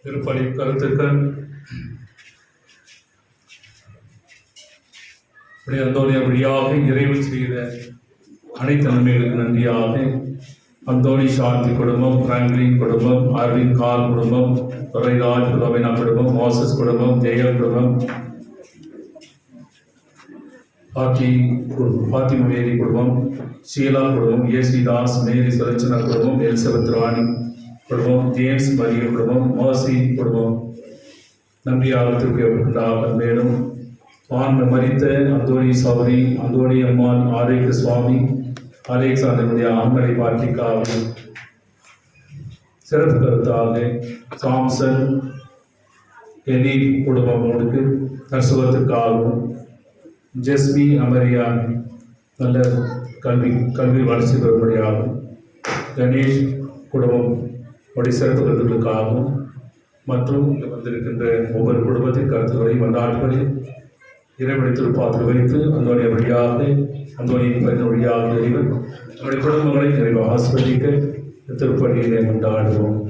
திருப்பலி கருத்துக்கள். அந்தோனியா வழியாக இறைவன் செய்த அனைத்து நன்மைகளுக்கு நன்றியாக அந்தோனி சாந்தி குடும்பம், பிராங்க்லின் குடும்பம், அரவிந்த் கால் குடும்பம், துரைராஜ் புலவினா குடும்பம், மோசஸ் குடும்பம், ஜெய குடும்பம், பாத்திமேரி குடும்பம், ஷீலா குடும்பம், ஏசிதாஸ், மேரி சுரச்சனா குடும்பம், எலிசபெத் ராணி குடும்பம், ஜேம்ஸ் மரிய குடும்பம், மோசி குடும்பம் நன்றியாக திருப்பியப்பட்டார்கள். மேலும் மரித்த அந்தோணி சௌரி, அந்தோணி அம்மான், ஆரோக்கிய சுவாமி, அலெக்சாண்டருடைய ஆண்களை பார்ட்டிக்காக சிறப்பு கருத்தாக சாம்சன் எலி குடும்பங்களுக்கு தற்சுகத்துக்காகவும், ஜெஸ்மி அமரியா நல்ல கல்வி வளர்ச்சி பெறும்படியாகவும், கணேஷ் குடும்பம் உடைய சிறப்பு கருத்துக்களுக்காகவும் மற்றும் வந்திருக்கின்ற ஒவ்வொரு குடும்பத்தின் கருத்துக்களை மன்றாட்டுகளை இறைவனை திருப்பாத்தில் வைத்து அந்தோனிய வழியாக அந்தோனியின் பரிந்து வழியாக இறைவன் நம்முடைய குடும்பங்களை நிறைவாக ஆஸ்வதிக்க திருப்பணியினை கொண்டாடுவோம்.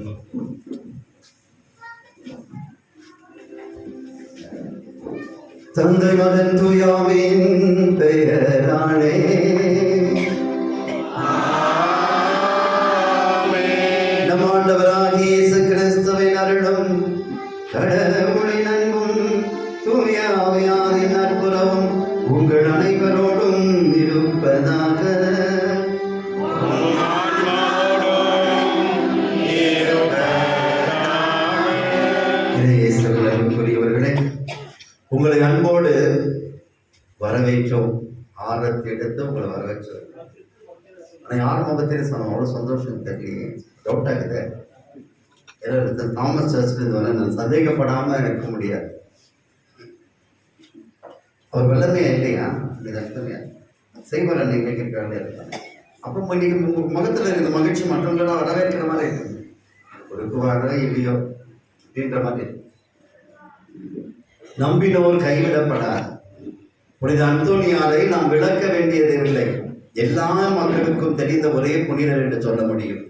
தந்தை மகன் தூயாவின் பெயரானே நம் ஆண்டவராகிய இயேசு கிறிஸ்துவின் அருளும் கடவுளின் அன்பும் தூய ஆவியாரின் நட்புறவும் உங்கள் அனைவரோடும் இருப்பதாக. இயேசுவிற்குரியவர்களே, உங்களை அன்போடு வரவேற்றோம். ஆரத்தி எடுத்து உங்களை வரவேற்றோம். ஆனால் யார் முகத்திலே சொன்னோம் அவ்வளோ சந்தோஷம் தெரியலையே, டவுட் ஆகுது. தாமஸ் சர்ச்சில் வர நான் சந்தேகப்படாமல் இருக்க முடியாது. அவர் வல்லமையா இல்லையா? இது அர்த்தமையா செய்வார் அன்னைக்கு கேட்கிறாங்க இருக்காங்க. அப்போ இன்னைக்கு முகத்தில் இருக்கிற மகிழ்ச்சி மற்றவங்களெல்லாம் வரவேற்கிற மாதிரி இருக்குது. ஒரு குவாரோ இல்லையோ அப்படின்ற மாதிரி. நம்பினோர் கைவிடப்படார். புனித அந்தோனியாரை நாம் விளக்க வேண்டியதில்லை. எல்லா மக்களுக்கும் தெரிந்த ஒரே புனிதர் என்று சொல்ல முடியும்.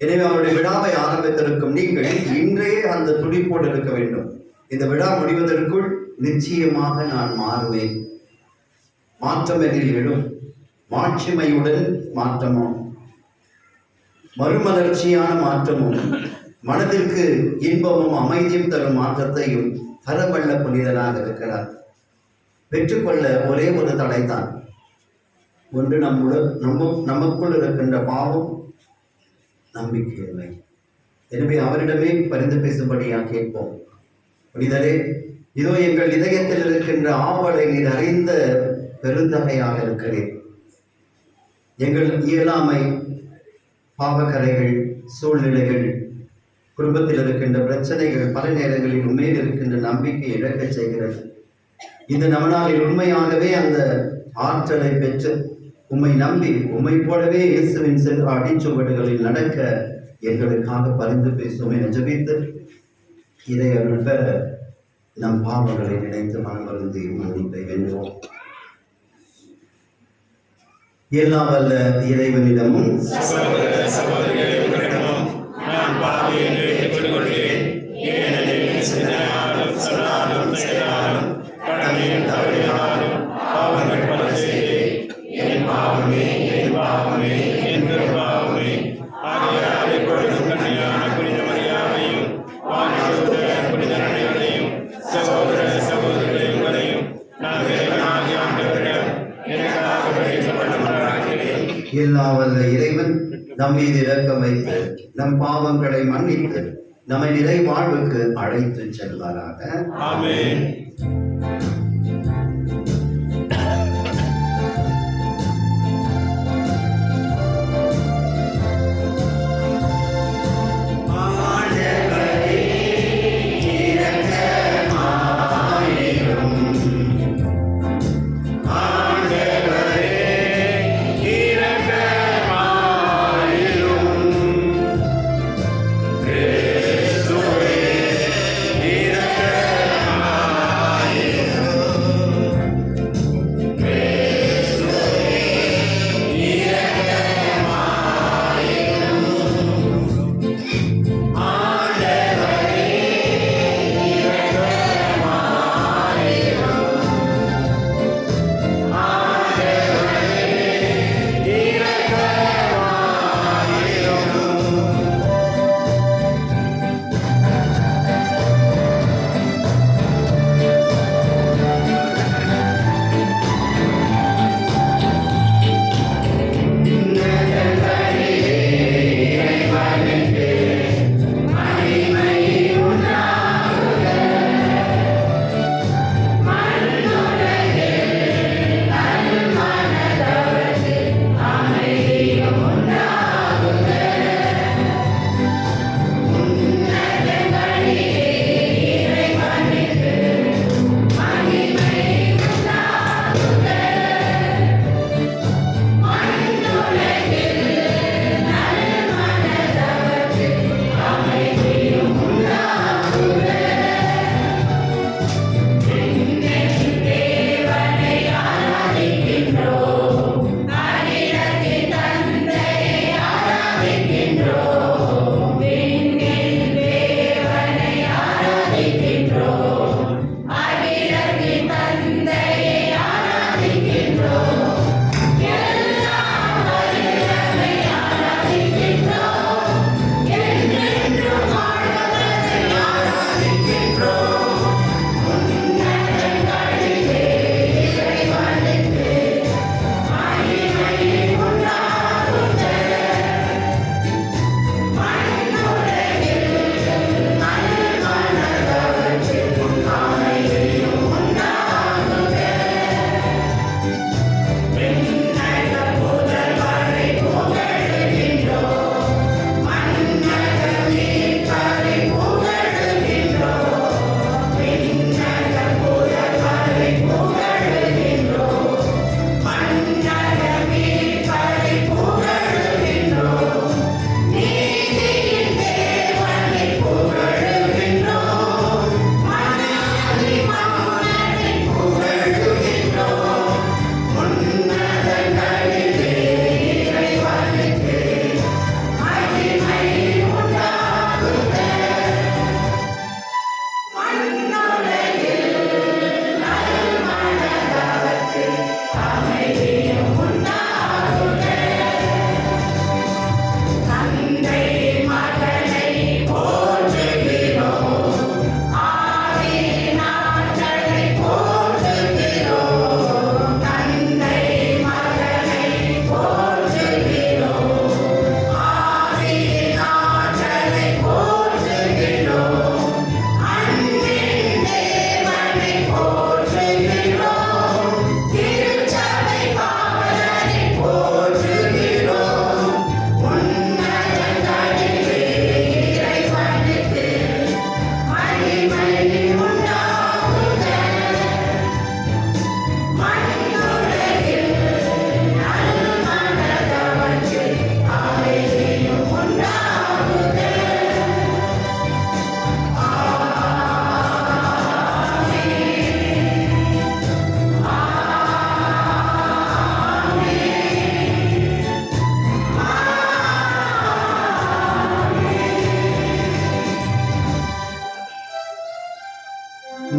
எனவே அவருடைய விழாவை ஆரம்பித்திருக்கும் நீங்கள் இன்றே அந்த துடிப்போடு இருக்க வேண்டும். இந்த விழா முடிவதற்குள் நிச்சயமாக நான் மாறுவேன். மாற்றம் என்னில் எழும். மாட்சிமையுடன் மாற்றமும் மறுமலர்ச்சியான மாற்றமும் மனதிற்கு இன்பமும் அமைதியும் தரும் மாற்றத்தையும் தரவல்ல புனிதனாக இருக்கிறார். பெற்றுக்கொள்ள ஒரே ஒரு தடைதான். ஒன்று நமக்குள் இருக்கின்ற பாவம், நம்பிக்கையின்மை. எனவே அவரிடமே பரிந்து பேசும்படியாக கேட்போம். புனிதரே, இதோ எங்கள் இதயத்தில் இருக்கின்ற ஆவலை நீர் அறிந்த பெருந்தகையாக இருக்கிறேன். எங்கள் இயலாமை, பாவக்கரைகள், சூழ்நிலைகள், குடும்பத்தில் இருக்கின்ற பிரச்சனைகள் பல நேரங்களில் உண்மையில் இருக்கின்ற நம்பிக்கை இழக்கச் செய்கிறது. இந்த நவநாளில் உண்மையாகவே அந்த ஆற்றலை பெற்று உம்மை நம்பி உம்மை போலவே இயேசுவின் அடிச்சுவடுகளில் நடக்க எங்களுக்காக பரிந்து பேசும் என ஜெபித்து இதை அருள் பெற நம் பாவங்களை நினைத்து மனமருந்தி மன்னிப்பை வேண்டுவோம். எல்லாம் வல்ல இறைவனிடமும் சகோதர சகோதரிகளிடமும் நான் ஆகையால் இப்பொழுதும் கன்னியான புனித மரியாதையும் வானதூதர் புனித அனைவரையும் சகோதர சகோதரி உங்களையும் நாம் இறைவனாகிய ஆண்டவரிடம் எனக்காக வேண்டிக்கொள்ளுமாறாகிறேன். எல்லாம் வல்ல இறைவன் நம் மீது இரக்கம் வைத்து நம் பாவங்களை மன்னித்து நம்மை நிறை வாழ்வுக்கு அழைத்து செல்வாராக. ஆமென்.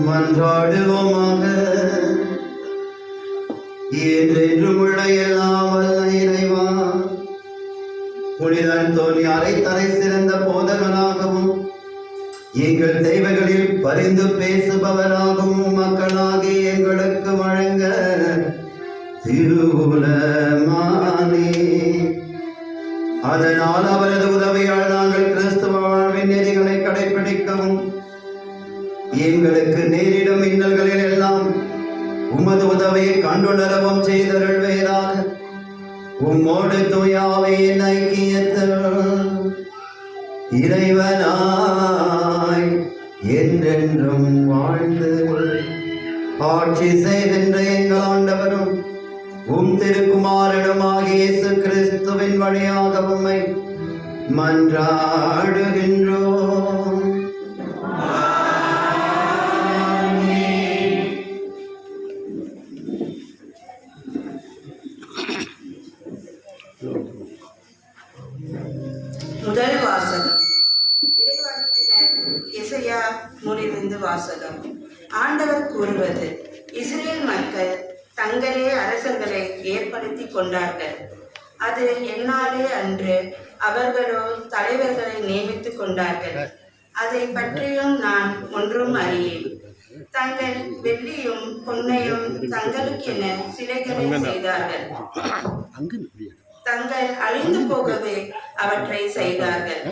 மன்றாடுவோமாக. என்றென்றும் உள்ள எல்லாம் வல்ல இறைவா, புனித அந்தோனியாரை தலை சிறந்த போதகனாகவும் எங்கள் தேவைகளில் பரிந்து பேசுபவராகவும் மக்களாகி எங்களுக்கு வழங்க திருவுலமானே. அதனால் அவரது உதவியால் நாங்கள் கிறிஸ்துவ வாழ்வின் நெறிகளை கடைபிடிக்கவும் எங்களுக்கு நேரிடும் இன்னல்களில் எல்லாம் உமது உதவியை கண்டுணரவும் செய்தருள்வீராக. உம்மோடு தூயாவின் ஐக்கியத்தில் இறைவனாய் என்றென்றும் வாழ்ந்து ஆட்சி செய்கின்ற எங்கள் ஆண்டவரும் திருக்குமாரனுமாகிய இயேசு கிறிஸ்துவின் வழியாக உம்மை மன்றாடுகின்றோம். முதல் வாசகம். இறைவாக்கினர் எசையா நூலிலிருந்து வாசகம். ஆண்டவர் கூறுவது: இஸ்ரேல் மக்கள் தங்களே அரசர்களை ஏற்படுத்தி கொண்டார்கள். அது என்னாலே அன்று, அவர்களோ தலைவர்களை நியமித்துக் கொண்டார்கள். அதை பற்றியும் நான் ஒன்றும் அறியேன். தங்கள் வெள்ளியும் பொன்னையும் தங்களுக்கென சிலைகளை செய்தார்கள். தங்கள் அழிந்து போகவே அவற்றை செய்தார்கள்.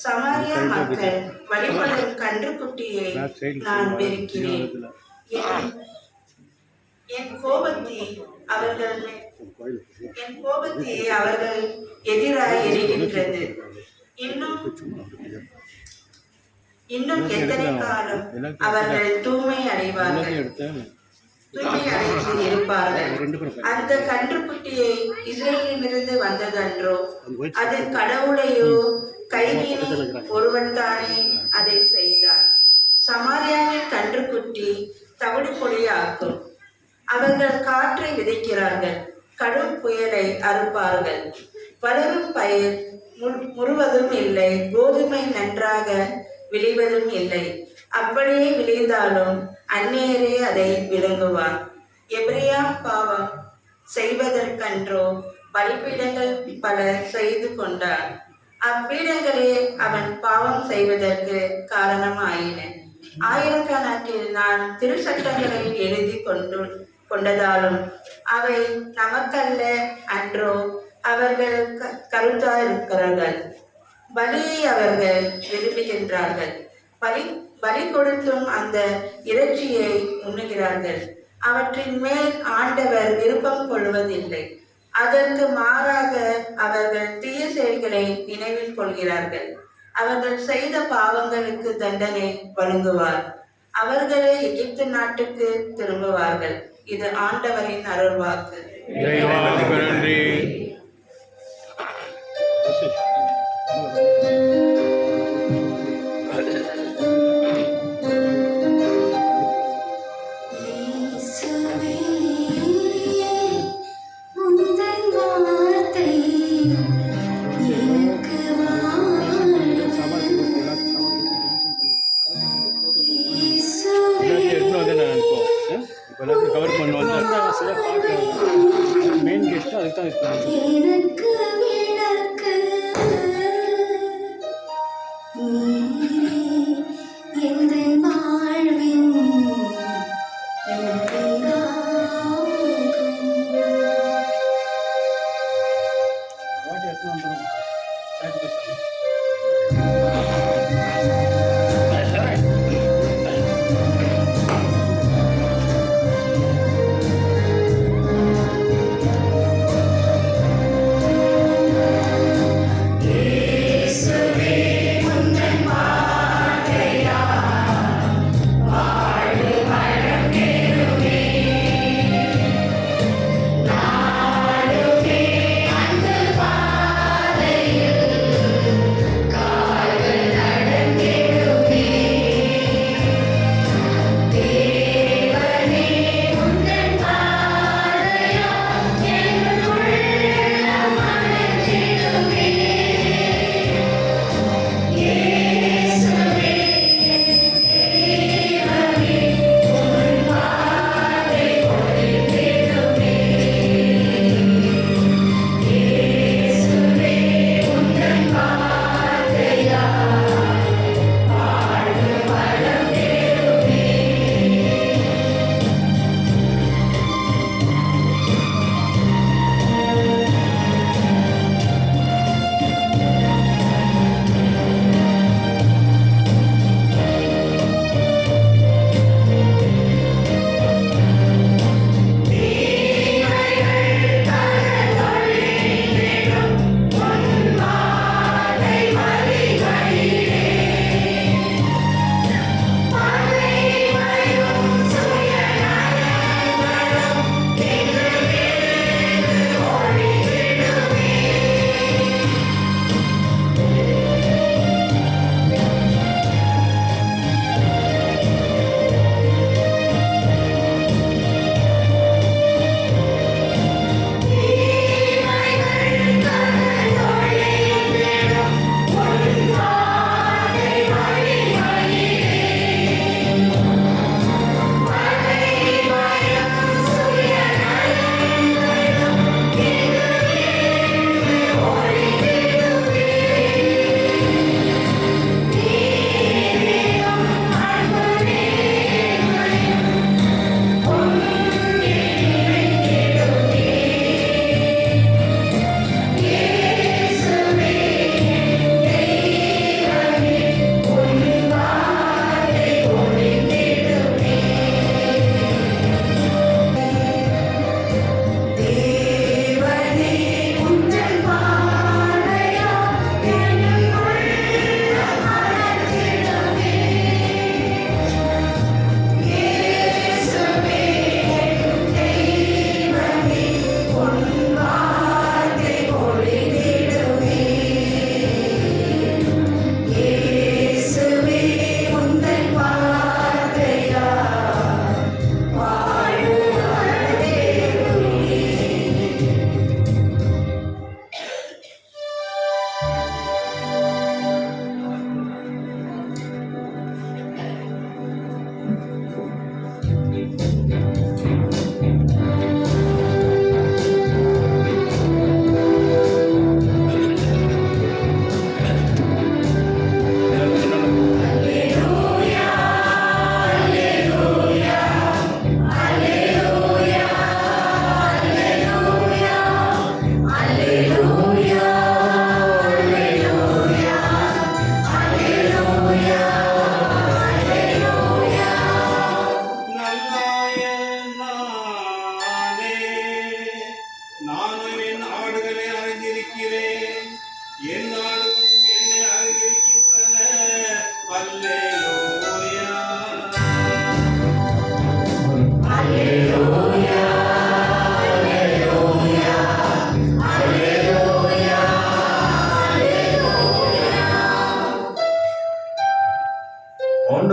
சமாரியா மக்கள் வழிபடும் கன்றுக்குட்டியை நான் வெறுக்கிறேன். என் கோபத்தை அவர்கள் எதிராக எரிகின்றது. இன்னும் எத்தனை காலம் அவர்கள் தூய்மை அடைந்து இருப்பார்கள்? அந்த கன்றுக்குட்டியை இஸ்ரேலிலிருந்து வந்ததன்றோ? அது கடவுளையோ கைவினை ஒருவன் தானே அதை செய்தான். சமாரியாவின் கன்றுக்குட்டி தவிடு பொடியாக்கும். அவர்கள் காற்றை விதைக்கிறார்கள், கடும் புயலை அறுப்பார்கள். வளரும் பயிர் முழுவதும் இல்லை, கோதுமை நன்றாக விளைவதும் இல்லை. அப்படியே விளைந்தாலும் அந்நேரே அதை விளங்குவார். எபிரியா பாவம் செய்வதற்கன்றோ பலிபீடங்கள் பல செய்து கொண்டார். அப்பீடங்களே அவன் பாவம் செய்வதற்கு காரணமாயின. ஆயிரக்கணக்கில் நான் திருச்சட்டங்களை எழுதி கொண்டதாலும் அவை நமக்கல்ல அன்றோ? அவர்கள் கருத்தாயிருக்கிறார்கள். பலியை அவர்கள் விரும்புகின்றார்கள். பலி கொடுத்தும் அந்த இறைச்சியை உண்ணுகிறார்கள். அவற்றின் மேல் ஆண்டவர் விருப்பம் கொள்வதில்லை. அதற்கு மாறாக அவர்கள் தீய செயல்களை நினைவில் கொள்கிறார்கள். அவர்கள் செய்த பாவங்களுக்கு தண்டனை வழங்குவார். அவர்களே எகிப்து நாட்டுக்கு திரும்புவார்கள். இது ஆண்டவரின் அருள்வாக்கு. கவர் பண்ணுவாங்க மெயின் கெஸ்ட் அதுக்கு தான் இருக்காங்க. இயேசுவே உந்தன்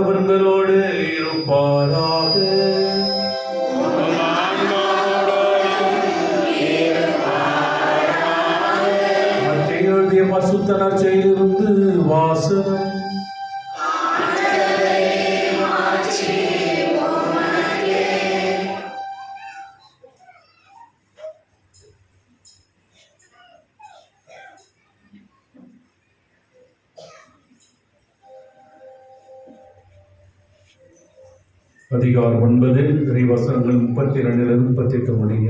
ஆண்டவர்களோடு இருப்பாராக. எழுதிய பசுத்த நற்செய்தியிலிருந்து வாசகம். அதிகாரம் 9 இறைவசனங்கள் 32 38 முடிய.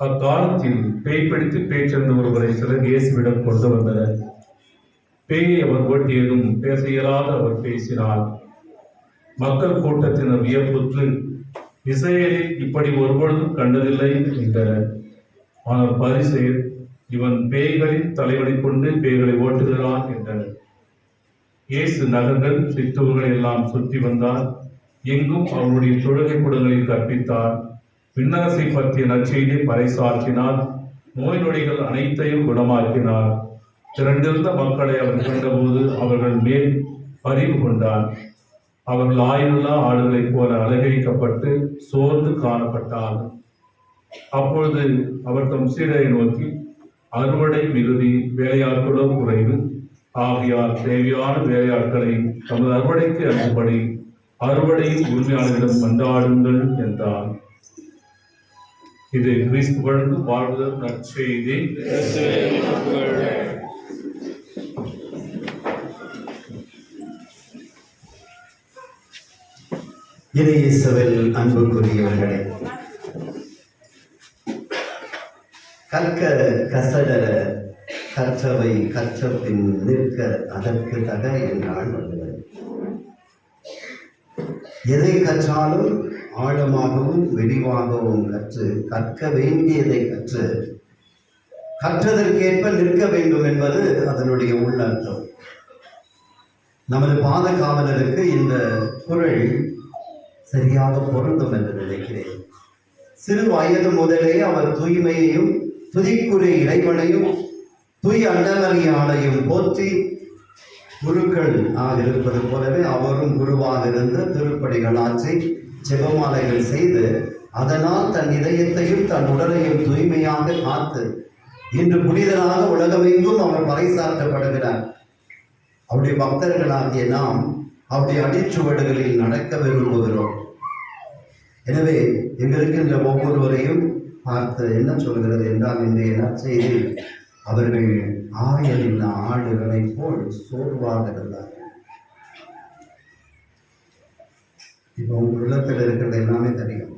அக்காலத்தில் பேய் பிடித்து பேச்சென்ற ஒருவரை சிலர் இயேசுவிடம் கொண்டு வந்தனர். பேயை அவர் ஓட்டியதும் பேச இயலாத அவர் பேசினார். மக்கள் கூட்டத்தினர் வியப்புற்று, இஸ்ரவேலில் இப்படி ஒருபொழுதும் கண்டதில்லை என்றனர். ஆனால் பரிசேயர், இவன் பேய்களின் தலைவனை கொண்டு பேய்களை ஓட்டுகிறான் என்றனர். இயேசு நகர்கள் சிற்றூர்களை எல்லாம் சுற்றி வந்தார். எங்கும் அவருடைய தொழுகை கூடங்களில் கற்பித்தார். விண்ணரசை பற்றிய நற்செய்தியை பறைசாற்றினார். நோய் நொடிகள் அனைத்தையும் குணமாக்கினார். திரண்டிருந்த மக்களை அவர் கண்டபோது அவர்கள் மேல் பரிவு கொண்டார். அவர்கள் ஆயுள்ள ஆடுகளைப் போல அலங்கரிக்கப்பட்டு சோர்ந்து காணப்பட்டார்கள். அப்பொழுது அவர் தம் சீடரை நோக்கி, அறுவடை மிகுதி, வேலையாட்களோ குறைவு. ஆகையால் தேவையான வேலையாட்களை தமது அறுவடைக்கு அனுப்பபடி அறுவடையின் உரிமையாளர்களிடம் மன்றாடுங்கள் என்றார். இது கிறிஸ்து வழங்கும் வாழ்வுதல் நற்செய்தி. இயேசுவில் அன்புக்குரியவர்களே, கற்க கசடர கற்றவை கற்றபின் நிற்க அதற்கு தக என்றால் வள்ளுவர். எதை கற்றாலும் ஆழமாகவும் விரிவாகவும் கற்று கற்க வேண்டியதை கற்று கற்றதற்கேற்ப நிற்க வேண்டும் என்பது அதனுடைய உள்ளர்த்தம். நமது பாத காவலருக்கு இந்த குறள் சரியாக பொருந்தும் என்று நினைக்கிறேன். சிறு வயது முதலே அவர் தூய்மையையும் துதிக்குரிய இறைவனையும் தூய் அண்டமறியாளையும் போற்றி குருக்கள் இருப்பது போலவே அவரும் குருவாக இருந்து திருப்படிகள் ஆற்றி ஜெபமாலைகள் செய்து அதனால் தன் இதயத்தையும் தன் உடலையும் தூய்மையாக காத்து இன்று புனிதனாக உலகமெங்கும் அவர் பறைசாற்றப்படுகிறார். அவருடைய பக்தர்களாகிய நாம் அவருடைய அடிச்சுவடுகளில் நடக்க விரும்புகிறோம். எனவே எங்கிருக்கின்ற ஒவ்வொருவரையும் பார்த்து என்ன சொல்கிறது என்றால், இன்றைய நற்செய்தி அவர்கள் ஆயலின் ஆடுகளைப் போல் சோர்வாக இருந்தார்கள். இப்போ உங்க உள்ளத்தில் இருக்கிறது எல்லாமே தெரியும்.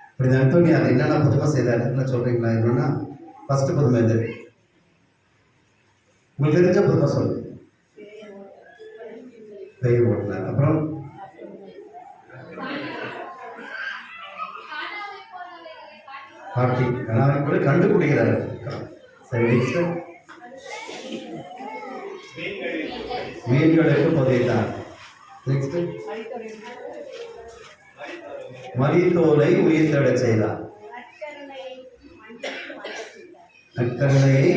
இப்படி அந்தோனியார் என்னென்ன புதுமை செய்தார் என்ன சொல்றீங்களா? என்னன்னா, ஃபர்ஸ்ட் புதுமை எது? உங்களுக்கு தெரிஞ்ச புதுமை சொல்லு. பேய் ஓட்டினார். அப்புறம் காட்டி கூட கண்டுபிடிக்கிறார். சரி, மீன்களுக்கு புதைத்தார். நெக்ஸ்ட் மரித்தோரை உயிர்த்தெழ செய்தார். நற்கருணையை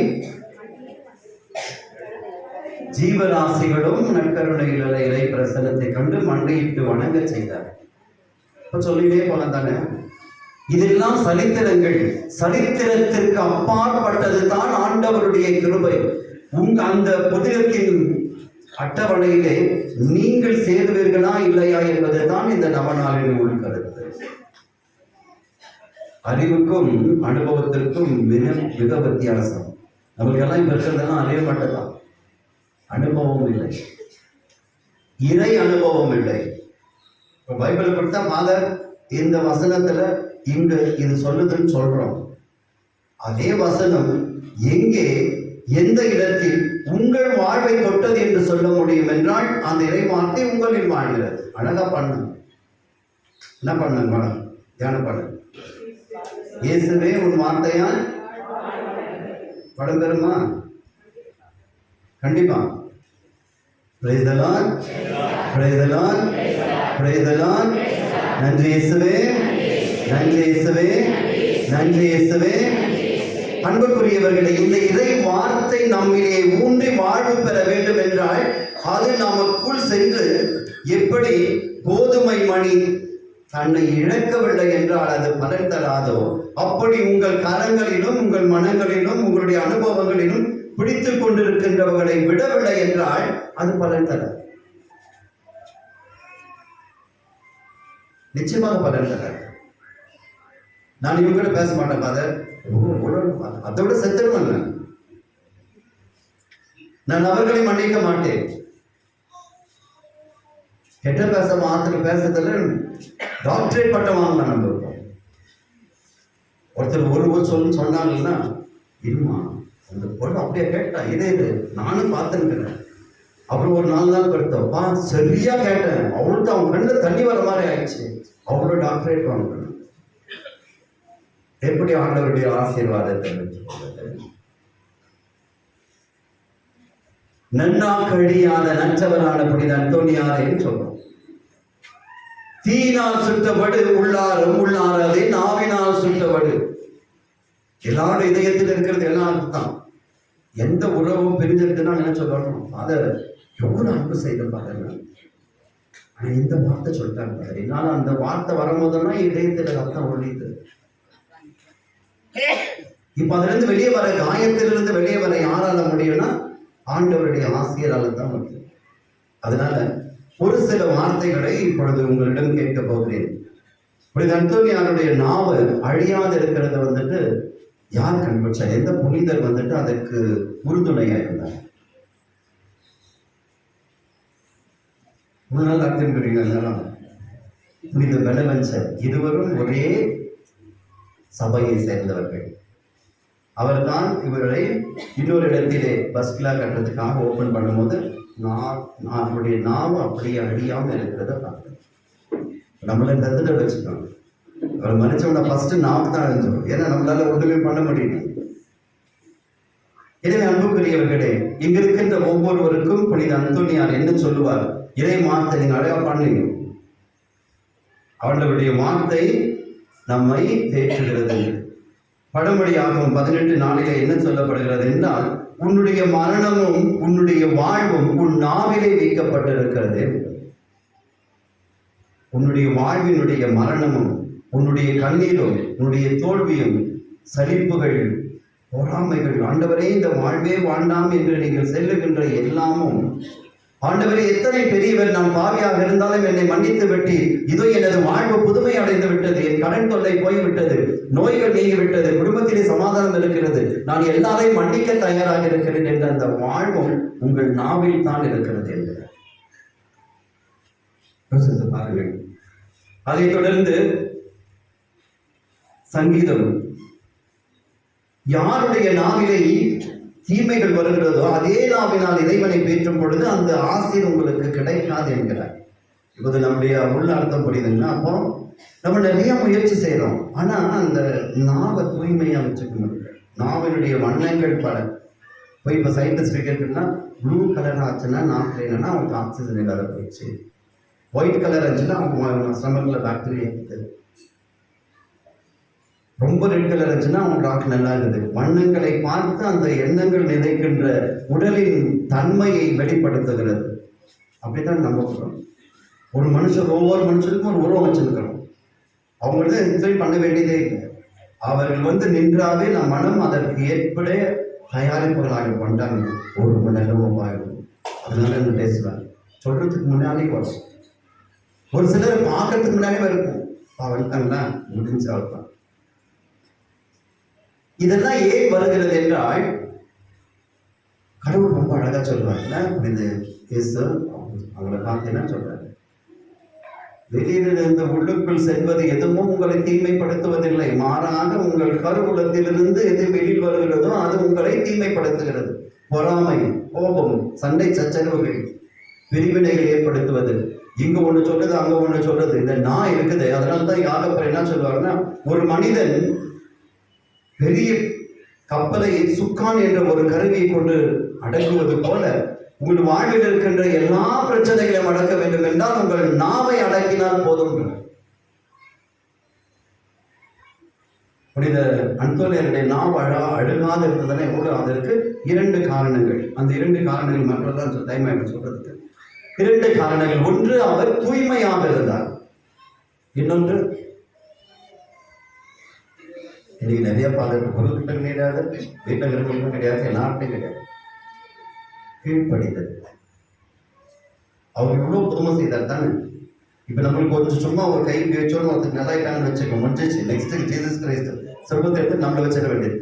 ஜீவராசிகளும் நற்கருணையிலுள்ள இறை பிரசனத்தை கண்டு மண்டையிட்டு வணங்க செய்தார். இப்ப சொல்லிட்டே போல தானே. இதெல்லாம் சரித்திரங்கள். சரித்திரத்திற்கு அப்பாற்பட்டது தான் ஆண்டவருடைய கிருபை. அந்த புதியத்தின் அட்டவணையிலே நீங்கள் சேருவீர்களா இல்லையா என்பது தான் இந்த நவநாளின் உள்கருத்து. அறிவுக்கும் அனுபவத்திற்கும் மிக மிக வித்தியாசம். நம்மளுக்கெல்லாம் இப்ப இருக்கிறதெல்லாம் அறியப்பட்டதான், அனுபவம் இல்லை, இறை அனுபவம் இல்லை. இப்போ பைபிளை கொடுத்தா ஃபாதர் இந்த வசனத்துல இங்கு இது சொல்லுதுன்னு சொல்றோம். அதே வசனம் எங்கே எந்த இடத்தில் உங்கள் வாழ்வை தொட்டது என்று சொல்ல முடியும் என்றால் அந்த இறை வார்த்தை உங்களில் வாழ்கிறது. அழகா பண்ணு. என்ன பண்ண படம் தியானம் பண்ணு. இயேசுவே உன் வார்த்தையால் படம் பெறுமா? கண்டிப்பா. Praise the Lord. Praise the Lord. Praise the Lord. நன்றி இயேசுவே, நன்றி இயேசுவே, நன்றி இயேசுவே. அன்புக்குரியவர்களே, இந்த இறை வார்த்தை நம்மிலே ஊன்றி வாழ்வு பெற வேண்டும் என்றால் அது நமக்குள் எப்படி கோதுமை மணி தன்னை இழக்கவில்லை என்றால் அது பலன் தராதோ, அப்படி உங்கள் கரங்களிலும் உங்கள் மனங்களிலும் உங்களுடைய அனுபவங்களிலும் பிடித்துக் கொண்டிருக்கின்றவர்களை விடவில்லை என்றால் அது பலன் தராது. நிச்சயமாக பலன் தராது. நான் இவங்க பேச மாட்டேன் ஃபாதர், அதோட செத்துருவேன், நான் அவர்களை மன்னிக்க மாட்டேன். கெட்ட பேச மாத்திரம் பேசுறதுல டாக்டரேட் பட்டம் வாங்கலாம். நம்ம ஒருத்தர் ஒரு சொன்னாங்கன்னா, இல்லைம்மா அந்த பொண்ணு அப்படியே கேட்டா, இதே நானும் பார்த்துருக்கிறேன். அப்புறம் ஒரு 4 நாள் படுத்தப்பா சரியா கேட்டேன், அவளுக்கு அவன் கண்ணில் தண்ணி வர மாதிரி ஆயிடுச்சு, அவ்வளோ டாக்டரேட் வாங்கணும். எப்படி ஆண்டவருடைய ஆசீர்வாதத்தை நன்னா கழியாத நற்றவரான புனித அந்தோனியாரையும் சொல்றோம். தீயினால் சுட்டபடு உள்ளாரும், உள்ளாரதே நாவினால் சுட்டபடு. எல்லாரும் இதயத்தில் இருக்கிறது எல்லாம் தான். எந்த உறவும் பிரிஞ்சிருக்குன்னா என்ன சொல்லணும், அதை எவ்வளவு அன்பு செய்த பாருங்க. ஆனா இந்த வார்த்தை சொல்லிட்டாங்க பாரு, என்னால அந்த வார்த்தை வரும்போதுதான் இதயத்துல ரத்தம் ஒழிது. இப்ப அதுல இருந்து வெளியே வர, காயத்திலிருந்து வெளியே வர யாரால முடியும்னா ஆண்டவருடைய ஆசிரியரால தான் முடியும். அதனால ஒரு சில வார்த்தைகளை இப்பொழுது உங்களிடம் கேட்க போகிறேன். புனித அந்தோனியாருடைய நாவ அழியாது இருக்கிறத வந்துட்டு யார் கண்டுபிடிச்சா? எந்த புனிதர் வந்துட்டு அதற்கு உறுதுணையா இருந்தார்? ஒரு நாள் அர்த்தம் புனித பெனவென்சர். இருவரும் ஒரே சபையை சேர்ந்தவர்கள். அவர்தான் இவர்களை இன்னொரு இடத்திலே பஸ்கிலா கட்டுறதுக்காக ஓபன் பண்ணும்போது நம்முடைய நாவு அப்படியே அழியாம இருக்கிறத பார்க்கணும். நம்மள தத்துட்ட வச்சுக்கணும். அவர் மனுஷனோட ஃபர்ஸ்ட் நாவு தான் அழிஞ்சிடும். ஏன்னா நம்மளால ஒன்றுமே பண்ண முடியும். எனவே அன்புக்குரியவர்களே, இங்க இருக்கின்ற ஒவ்வொருவருக்கும் புனித அந்தோனியார் என்ன சொல்லுவார்? இறை வார்த்தை நீங்க அழகா பண்ணீங்க. அவர்களுடைய வார்த்தை நம்மை தேற்றுகிறது. பழமொழியாகவும் 18 என்ன சொல்லப்படுகிறது என்றால், உன்னுடைய மரணமும் உன்னுடைய வாழ்வும் உன் நாவிலே வைக்கப்பட்டிருக்கிறது. உன்னுடைய வாழ்வினுடைய மரணமும் உன்னுடைய கண்ணீரும் உன்னுடைய தோல்வியும் சலிப்புகள் பொறாமைகள், ஆண்டவரே இந்த வாழ்வே வாழ்ந்தாம் என்று நீங்கள் செல்லுகின்ற எல்லாமும், ஆண்டவரே எத்தனை பெரியவர், நான் பாவியாக இருந்தாலும் என்னை மன்னித்து விட்டு, இதோ எனது வாழ்வு புதுமை அடைந்து விட்டது, என் கடன் தொல்லை போய்விட்டது, நோய்கள் நீங்கிவிட்டது, குடும்பத்திலே சமாதானம் இருக்கிறது, நான் எல்லாரையும் மன்னிக்க தயாராக இருக்கிறேன் என்ற அந்த வாழ்வும் உங்கள் நாவில் தான் இருக்கிறது என்கிறார். பாருங்கள். அதைத் தொடர்ந்து சங்கீதம், யாருடைய நாவிலே தீமைகள் வருகிறதோ அதே நாவினால் இறைவனை பேற்றும் பொழுது அந்த ஆசீர் உங்களுக்கு கிடைக்காது என்கிறார். இப்போது நம்முடைய உள்ள அர்த்தம் புரியுதுன்னா, அப்போ நம்ம நிறைய முயற்சி செய்யறோம், ஆனா அந்த நாவை தூய்மையா வச்சுக்க முடியல. நாவினுடைய வண்ணங்கள் பல. இப்போ இப்போ சயின்டிஸ்ட் கேட்டுன்னா, ப்ளூ கலர் ஆச்சுன்னா நாக்கில் என்னன்னா அவங்களுக்கு ஆக்சிஜன் இல்லாத போயிடுச்சு, ஒயிட் கலர் ஆச்சுன்னா அவங்க ஸ்டமக்கில் பாக்டீரியா இருக்குது, ரொம்ப ரெட் கலர் இருந்துச்சுன்னா அவங்க டாக்டர் நல்லா இருக்குது. வண்ணங்களை பார்த்து அந்த எண்ணங்கள் நினைக்கின்ற உடலின் தன்மையை வெளிப்படுத்துகிறது. அப்படித்தான் நம்ம சொல்றோம். ஒரு மனுஷன், ஒவ்வொரு மனுஷனுக்கும் ஒரு உருவம் வச்சிருக்கிறோம். அவங்கள்ட்ட எக்ஸ்பிளைன் பண்ண வேண்டியதே இல்லை. அவர்கள் நின்றாவே நம் மனம் அதற்கு ஏற்பட தயாரிப்புகளாக கொண்டாங்க. ஒரு மணி நேரம் ஆகிடும். அதனால என்ன பேசுவேன் சொல்றதுக்கு முன்னாலே வரும். ஒரு சிலர் பார்க்கறதுக்கு முன்னாலே இருக்கும், வந்துட்டாங்களா முடிஞ்ச அவ்வளோதான். இதெல்லாம் ஏன் வருகிறது என்றால், கடவுள் ரொம்ப அழகா சொல்றாங்க. இது அவங்களை பார்த்தீங்கன்னா சொல்றாரு, வெளியிலிருந்து உள்ளுக்குள் செல்வது எதுவும் உங்களை தீமைப்படுத்துவதில்லை, மாறாக உங்கள் கருவுலத்திலிருந்து எது வெளியில் வருகிறதோ அது உங்களை தீமைப்படுத்துகிறது. பொறாமை, கோபம், சண்டை சச்சரவுகள், பிரிவினைகள் ஏற்படுத்துவது, இங்க ஒண்ணு சொல்றது அங்க ஒண்ணு சொல்றது, இந்த நான் இருக்குது. அதனால தான் யாகப்பர் என்ன சொல்லுவாருன்னா, ஒரு மனிதன் பெரிய கப்பலை சுக்கான் என்ற ஒரு கருவியை கொண்டு அடக்குவது போல உங்கள் வாழ்வில் இருக்கின்ற எல்லா பிரச்சனைகளையும் அடக்க வேண்டும் என்றால் உங்கள் நாவை அடக்கினால் போதும். புனித அந்தோனியாருடைய நாவ் அழுகாது இருந்ததுன்னா எவ்வளவு? அதற்கு 2 காரணங்கள். அந்த 2 காரணங்கள் மட்டும்தான் டைம் சொல்றதுக்கு. 2 காரணங்கள். ஒன்று, அவர் தூய்மையாக இருந்தார். இன்னொன்று, இன்னைக்கு நிறைய பாடல்கள் பொருள்கிட்ட கிடையாது, வீட்டில் இருக்கிறவங்களும் கிடையாது, எல்லார்ட்டையும் கிடையாது. கீழ்ப்படிதல். அவர் இவ்வளவு புதுமை செய்தார் தானே. இப்ப நம்மளுக்கு கொஞ்சம் சும்மா ஒரு கை வச்சோன்னு ஒருத்தர் நல்லா ஆயிட்டாங்கன்னு வச்சுக்கோ, முடிஞ்சிச்சு. நெக்ஸ்ட் ஜீசஸ் கிரைஸ்ட் சொர்க்கத்தை எடுத்து நம்மளை வச்சிட வேண்டியது.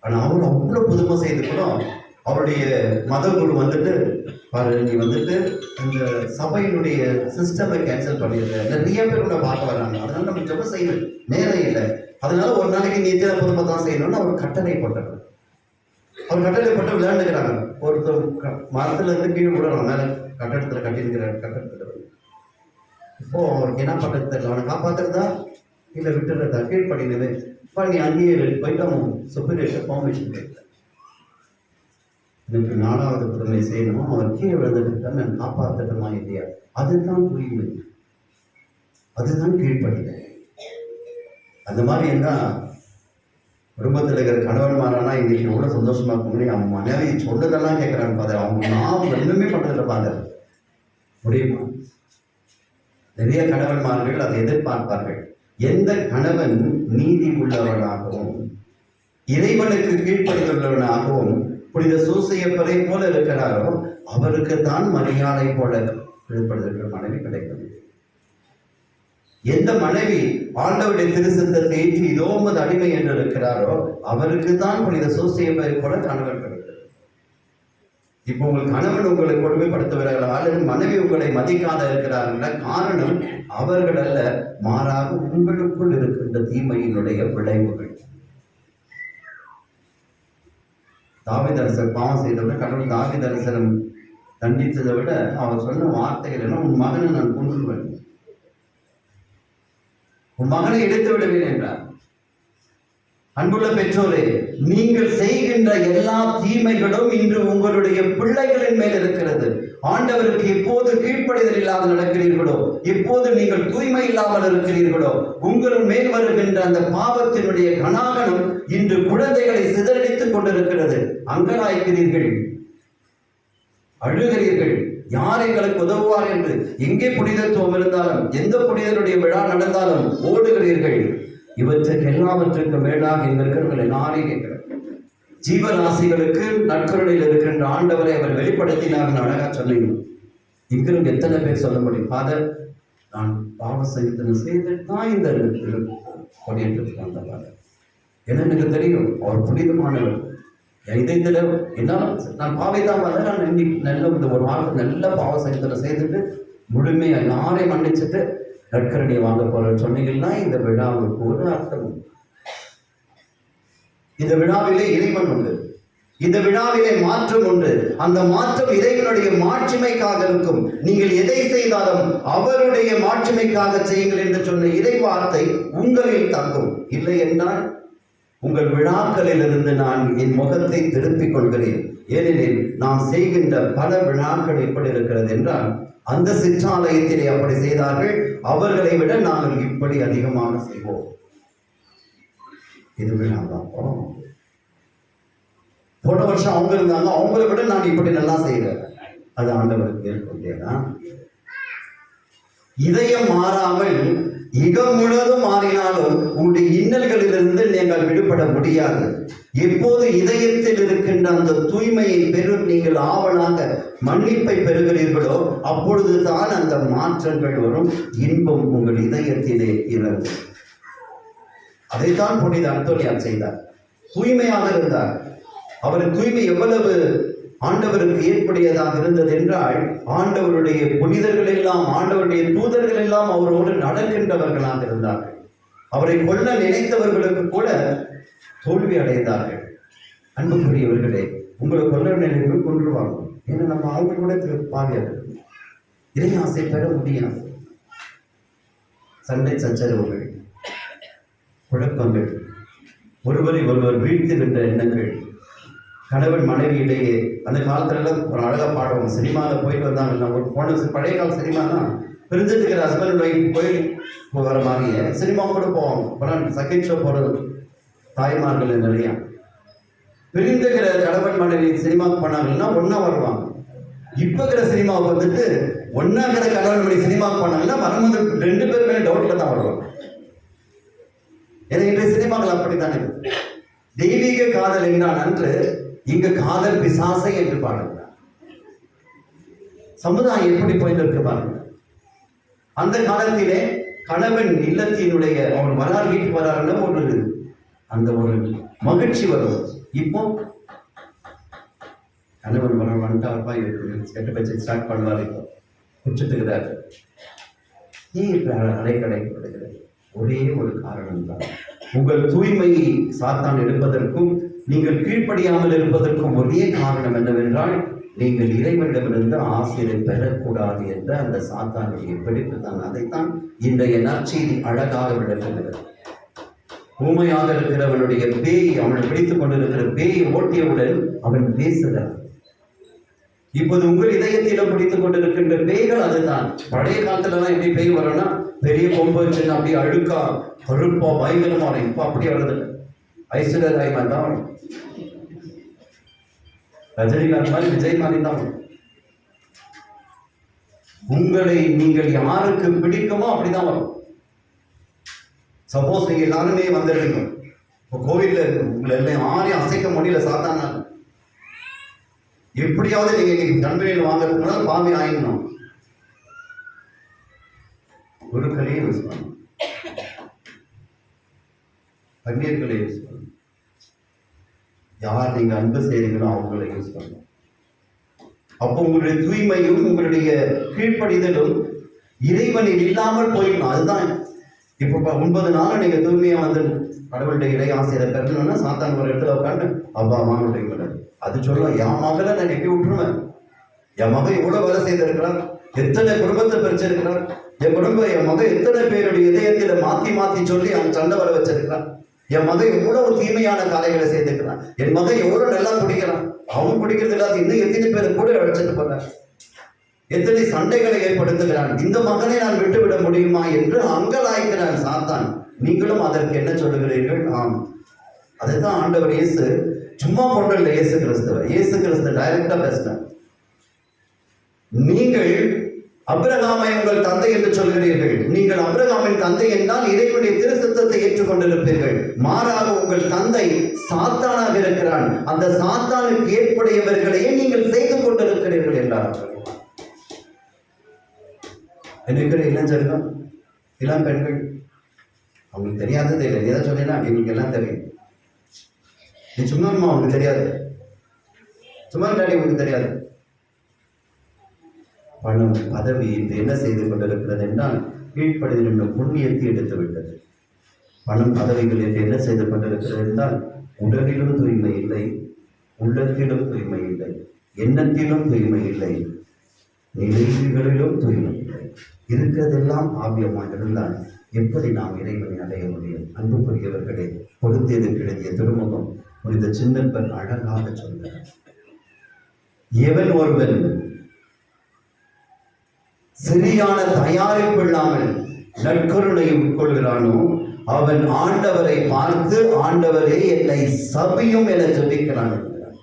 ஆனா அவர் அவ்வளவு புதுமை செய்து கூட அவருடைய மத குரு வந்துட்டு பாரு, நீ வந்துட்டு இந்த சபையினுடைய சிஸ்டமை கேன்சல் பண்ணிடுற, நிறைய பேர் உன்னை பார்க்க வர்றாங்க, அதனால நம்ம ஜெபம் செய்யணும், நேரம் இல்லை, அதனால ஒரு நாளைக்கு நீ எத்தனை புதுமை தான் செய்யணும்னு அவர் கட்டளை போட்டார். அவர் கட்டளை போட்டு விளையாண்டுக்கிறாங்க. ஒருத்தர் மரத்துல இருந்து கீழே விடுறாங்க, மேல கட்டடத்துல கட்டியிருக்கிற கட்டடத்துல. இப்போ அவருக்கு என்ன பண்றது தெரியல, அவனை காப்பாத்துறதா இல்ல விட்டுறதா? கீழ்படினது. நீ அங்கேயே போயிட்டு அவன் சுப்பீரியர் ஃபார்மேஷன் கேட்கல, எனக்கு 4வது புதுமை செய்யணும், அவர் கீழே விழுந்துட்டு நான் காப்பாற்றட்டுமா இல்லையா? அதுதான் தூய்மை, அதுதான் கீழ்ப்படிதல். அந்த மாதிரி என்ன குடும்பத்தில் இருக்கிற கணவன்மாரானா இன்னைக்கு எவ்வளோ சந்தோஷமா இருக்க முடியும். அவன் மனைவி சொன்னதெல்லாம் கேட்குறான்னு பாரு, அவங்க நான் ஒன்றுமே பண்ணுறதில்ல பாரு, முடியுமா? நிறைய கணவன்மார்கள் அதை எதிர்பார்ப்பார்கள். எந்த கணவன் நீதி உள்ளவனாகவும் இறைவனுக்கு கீழ்ப்படிந்துள்ளவனாகவும் புனித சூசையப்பரை போல இருக்கிறாரோ அவருக்கு தான் மரியாதை போல கீழ்ப்படுகிற மனைவி கிடைக்கும். எந்த மனைவி ஆண்டவருடைய திருச்சட்டத்தை ஏற்றி இதோ உமது அடிமை என்று இருக்கிறாரோ அவருக்கு தான் புனித சூசையப்பரை போல கணவன் கிடைக்கிறது. இப்போ உங்கள் கணவன் உங்களை கொடுமைப்படுத்துகிறார்கள் அல்லது மனைவி உங்களை மதிக்காத இருக்கிறார்கள், காரணம் அவர்கள் அல்ல, மாறாக உங்களுக்குள் இருக்கின்ற தீமையினுடைய விளைவுகள். தாவீதரசர் பாவம் செய்தவிட கடவுள் தாவீதரசரம் தண்டித்ததை விட அவர் சொன்ன வார்த்தைகள் என்ன, உன் மகனை நான் கொன்றுவேன், உன் மகனை எடுத்து விடுவேன் என்றார். அன்புள்ள பெற்றோரே, நீங்கள் செய்கின்ற எல்லா தீமைகளும் இன்று உங்களுடைய பிள்ளைகளின் மேல் இருக்கிறது. ஆண்டவருக்கு எப்போது கீழ்ப்படிதல் இல்லாத நடக்கிறீர்களோ, எப்போது நீங்கள் தூய்மை இல்லாமல் இருக்கிறீர்களோ, உங்கள் மேல் வருகின்ற அந்த பாவத்தினுடைய கனாகனம் இன்று குழந்தைகளை சிதறடித்துக் கொண்டிருக்கிறது. அங்கலாய்க்கிறீர்கள், அழுகிறீர்கள், யார் எங்களுக்கு உதவுவார் என்று. எங்கே புனிதத்துவம் இருந்தாலும், எந்த புனிதனுடைய விழா நடந்தாலும் ஓடுகிறீர்கள். இவற்றுக்கு எல்லாவற்றுக்கும் மேலாக இங்க இருக்கிறவர்கள் எல்லாரையும் கேட்கிறேன். ஜீவராசிகளுக்கு நற்கருணையில் இருக்கின்ற ஆண்டவரை அவர் வெளிப்படுத்தினார் அழகா சொன்னீங்க. இங்கிருந்து எத்தனை பேர் சொல்ல முடியும், ஃபாதர் நான் பாவ சங்கீதனை செய்துதான் இந்த கொடியேற்றத்துக்கு வந்தவாறு. ஏன்னா எனக்கு தெரியும் அவர் புனிதமானவர். இதில் என்னாலும் நான் பாவை தான் வந்தேன், நான் இன்னைக்கு நல்ல இந்த ஒரு வாரத்துக்கு நல்ல பாவ சங்கீதனை செய்துட்டு முழுமையா யாரையும் மன்னிச்சுட்டு நற்கரணியை வாங்க போறேன்னு சொன்னீங்கன்னா இந்த விழாவுக்கு ஒரு அர்த்தம் உண்டு. இந்த விழாவிலே இறைவன் உண்டு, இந்த விழாவிலே மாற்றம் உண்டு. அந்த மாற்றம் இறைவனுடைய மாட்சிமைக்காக இருக்கும். நீங்கள் எதை செய்தாலும் அவருடைய மாட்சிமைக்காக செய்யுங்கள் என்று சொன்ன இறை வார்த்தை உங்களில் தங்கும். இல்லை என்றால் உங்கள் விழாக்களில் இருந்து நான் என் முகத்தை திருப்பிக் கொள்கிறேன். ஏனெனில் நாம் செய்கின்ற பல விழாக்கள் எப்படி இருக்கிறது என்றால், அந்த சிற்றாலயத்திலே அப்படி செய்தார்கள், அவர்களை விட நாங்கள் இப்படி அதிகமாக செய்வோம். இது விழாதான். போன வருஷம் அவங்க இருந்தாங்க, அவங்களை விட நான் இப்படி நல்லா செய்கிறேன். அது ஆண்டவருக்கு ஏற்பட்டேதான். இதயம் மாறாமல் இகம் முழுவதும் மாறினாலும் உங்களுடைய இன்னல்களிலிருந்து நீங்கள் விடுபட முடியாது. எப்போது இதயத்தில் இருக்கின்ற அந்த தூய்மையை பெறும் நீங்கள் ஆவலாக மன்னிப்பை பெறுகிறீர்களோ அப்பொழுது தான் அந்த மாற்றங்கள் வரும், இன்பம் உங்கள் இதயத்திலே இறங்கும். அதைத்தான் புனித அந்தோனியார் செய்தார். தூய்மையாக இருந்தார். அவர் தூய்மை எவ்வளவு ஆண்டவருக்கு ஏற்புடையதாக இருந்தது என்றால், ஆண்டவருடைய புனிதர்கள் எல்லாம், ஆண்டவருடைய தூதர்கள் எல்லாம் அவரோடு நடக்கின்றவர்களாக இருந்தார்கள். அவரை கொல்ல நினைத்தவர்களுக்கு கூட தோல்வி அடைந்தார்கள். அன்புக்குரியவர்களே, உங்களை கொல்ல நினைவு கொன்றுவாங்க. ஏன்னா நம்ம அவங்க கூட பாவியாது, இறை ஆசை பெற முடியாது. சண்டை சச்சரவுகள், குழப்பங்கள், ஒருவரை ஒருவர் வீழ்த்துகின்ற எண்ணங்கள், கணவன் மனைவியிடையே. அந்த காலத்துலலாம் ஒரு அழகா பாடுவாங்க, சினிமாவில் போயிட்டு வந்தாங்கன்னா, ஒரு போன பழைய கால சினிமா தான் பிரிஞ்சதுக்கிற ஹஸ்பண்ட் ஒய்ஃப் கோயில் வர மாதிரியே சினிமா கூட போவாங்க. அப்புறம் செகண்ட் ஷோ போகிறது தாய்மார்கள் நிறையா. பிரிந்துக்கிற கணவன் மனைவி சினிமாவுக்கு போனாங்கன்னா ஒன்றா வருவாங்க. இப்ப இருக்கிற சினிமாவுக்கு வந்துட்டு ஒன்னாகிற கணவன் மணி சினிமாவுக்கு போனாங்கன்னா வரும்போது 2 பேருமே டவுட்ல தான் வருவாங்க. ஏன்னா இன்றைய சினிமாக்கள் அப்படித்தானே. தெய்வீக காதல் என்றான் அன்று, இங்கு காதல் பிசாசை என்று பாடுகிறார். சமுதாயம் எப்படி போயிட்டு இருக்கு பாருங்க. அந்த காலத்திலே கணவன் இல்லத்தினுடைய அவன் வரார், வீட்டுக்கு வராருன்னா அந்த ஒரு மகிழ்ச்சி வரும். இப்போ கணவன் வர வந்துட்டாருப்பா, கெட்ட பட்சம் ஸ்டார்ட் பண்ணுவார், இப்போ குடிச்சிட்டுக்கிறாரு. ஏன் இப்ப அலைக்கடைக்கப்படுகிறது? ஒரே ஒரு காரணம் தான், உங்கள் தூய்மையை சாத்தான் எடுப்பதற்கும் நீங்கள் கீழ்ப்படியாமல் இருப்பதற்கும் ஒரே காரணம் என்னவென்றால், நீங்கள் இறைவனிடமிருந்து ஆசிரியரை பெறக்கூடாது என்ற அந்த சாத்தானுடைய பிடிப்பு தான். அதைத்தான் இன்றைய நற்செய்தி அழகாக விளக்குகிறது. ஊமையாக இருக்கிறவனுடைய பேய், அவனை பிடித்துக் கொண்டிருக்கிற பேயை ஓட்டியவுடன் அவன் பேசுகிறான். இப்போது உங்கள் இதயத்திலும் பிடித்துக் கொண்டிருக்கின்ற பேய்கள் அதுதான். பழைய காலத்துலலாம் எப்படி பேய் வரும்னா, பெரிய கொம்பு வச்சு அப்படியே அழுக்கா கருப்பா பயங்கரமா வரும். இப்ப அப்படி வருது. ஐஸ்வர்யா ராய் மாதிரி தான் வரும், ரஜினிகாந்த் மாதிரி, விஜய் மாதிரி தான் வரும். உங்களை நீங்கள் யாருக்கு பிடிக்குமோ அப்படிதான் வரும். சப்போஸ் நீங்க எல்லாருமே வந்துடுறீங்க, இப்போ கோவில்ல உங்களை எல்லாம் யாரையும் அசைக்க முடியல சாத்தானா, எப்படியாவது நீங்க கம்பெனியில் வாங்குறதுக்குனா பாவி ஆயிடணும். குருக்களையும் யூஸ் பண்ணணும், பன்னீர்களை யூஸ் பண்ணணும், யார் நீங்க அன்பு செய்றீங்களோ அவங்களை யூஸ் பண்ணணும். அப்போ உங்களுடைய தூய்மையும் உங்களுடைய கீழ்ப்படிதலும் இறைவனில் இல்லாமல் போயிடணும். அதுதான் இப்போ 9 நாள் நீங்க தூய்மையா வந்து கடவுளுடைய இறை ஆசிரியரை பெறணும்னா, சாத்தான் ஒரு இடத்துல உட்காந்து அப்பா அம்மாவுடைய மகள் அது சொல்லுவேன், என் மகளை நான் நெப்பி விட்டுருவேன். என் மகன் எவ்வளவு வேலை செய்திருக்கிறார், எத்தனை குடும்பத்தை பிரிச்சிருக்கிறார், என் குடும்பம் என் மகன் எத்தனை பேருடைய இதயத்தில மாத்தி மாத்தி சொல்லி அவன் சண்டை வர வச்சிருக்கிறான். என் மகன் எவ்வளவு தீமையான காலைகளை செய்திருக்கிறான். என் மகன் எவ்வளவு நல்லா குடிக்கிறான், அவன் குடிக்கிறது இல்லாத இன்னும் எத்தனை பேரை கூட அழைச்சிட்டு போறான், எத்தனை சண்டைகளை ஏற்படுத்துகிறான். இந்த மகனை நான் விட்டுவிட முடியுமா என்று அங்கலாய்க்கிறான் சாத்தான். நீங்களும் அதற்கு என்ன சொல்லுகிறீர்கள்? ஆம், அதுதான் ஆண்டவர் இயேசு சும்மா கொண்டல்ல. இயேசு கிறிஸ்து டைரக்டா பேசினார். நீங்கள் அபிரகாமை உங்கள் தந்தை என்று சொல்கிறீர்கள். நீங்கள் அபிரகாமின் தந்தை என்றால் இறைவனுடைய திருச்சட்டத்தை ஏற்றுக்கொண்டிருப்பீர்கள். மாறாக உங்கள் தந்தை சாத்தானாக இருக்கிறான். அந்த சாத்தானுக்கு ஏற்புடையவர்களையே நீங்கள் செய்து கொண்டிருக்கிறீர்கள் என்றார். இருக்கிற இளைஞர்கள், இளம் பெண்கள், அவங்களுக்கு தெரியாதது இல்லை. எதை சொன்னீங்கன்னா எங்களுக்கு எல்லாம் தெரியும். நீ சும்மா அவங்களுக்கு தெரியாது, சும்மா டாடி உங்களுக்கு தெரியாது. பணம், பதவி இது என்ன செய்து கொண்டிருக்கிறது என்றால் கீழ்ப்படிதல் என்ற புண்ணியத்தை எடுத்து விட்டது. பணம், பதவிகள் என்று என்ன செய்து கொண்டிருக்கிறது என்றால் உடலிலும் தூய்மை இல்லை, உள்ளத்திலும் தூய்மை இல்லை, எண்ணத்திலும் தூய்மை இல்லை, நிலைகளிலும் தூய்மை இல்லை. இருக்கிறதெல்லாம் ஆவியமாக இருந்தால் எப்படி நாம் இறைவனை அடைய முடியும்? அன்புக்குரியவர்களே, கொடுத்தேதுக்கு எழுதிய திருமுகம் புனித சின்னப்பன் அழகாக சொன்னார். எவன் ஒருவன் சரியான தயாரிப்பு இல்லாமல் நற்கருணை உட்கொள்கிறானோ அவன் ஆண்டவரை பார்த்து, ஆண்டவரே என்னை சபியும் என ஜெபிக்கிறான் என்கிறார்.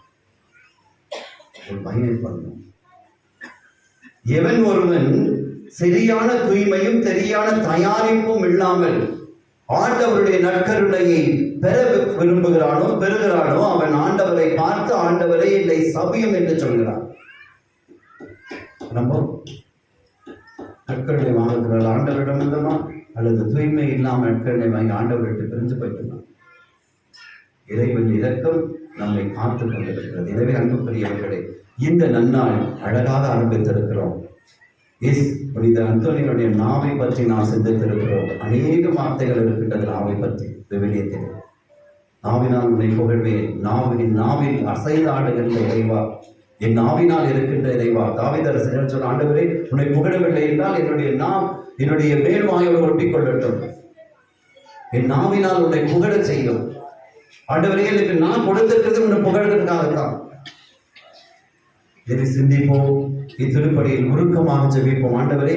பயன்படணும். எவன் ஒருவன் சரியான தூய்மையும் சரியான தயாரிப்பும் இல்லாமல் ஆண்டவருடைய நற்கருணையை பெற பெறுகிறானோ அவன் ஆண்டவரை பார்த்து, ஆண்டவரை என்னை சபியும் என்று சொல்கிறான். நம்ம நற்கருணை வாங்குகிறாள் ஆண்டவரிடம் இல்லமா, அல்லது தூய்மை இல்லாமல் நற்கருணை வாங்கி ஆண்டவர்கிட்ட பிரிஞ்சு போயிட்டுதான். இறைவன் இரக்கம் நம்மை காத்துக் கொண்டிருக்கிறது. எனவே அன்புக்குரியவர்களே, இந்த நன்னாள் அழகாக ஆரம்பித்திருக்கிறோம். புனித அந்தோனியனுடைய நாவை பற்றி நாம் சிந்தித்திருக்கிறோம். அநேக வார்த்தைகள் இருக்கின்றது நாவை பற்றி விவிலியத்தில். நாவினால் உன்னை புகழ்வேன், நாவில் அசைதாடுகின்ற இறைவா, என் நாவினால் இருக்கின்ற இறைவா. தாவீதரசர் சொன்ன, ஆண்டவரே உன்னை புகழவில்லை என்றால் என்னுடைய மேல்வாயோடு ஒட்டிக் கொள்ளட்டும், என் நாவினால் உன்னை புகழ செய்யும். ஆண்டவரே எனக்கு நான் கொடுத்திருக்கிறது உன்னை புகழ்கிறதுக்காகத்தான். இதை சிந்திப்போம், இத்திருப்படியில் உருக்கமாக ஜெபிப்போம். ஆண்டவரே,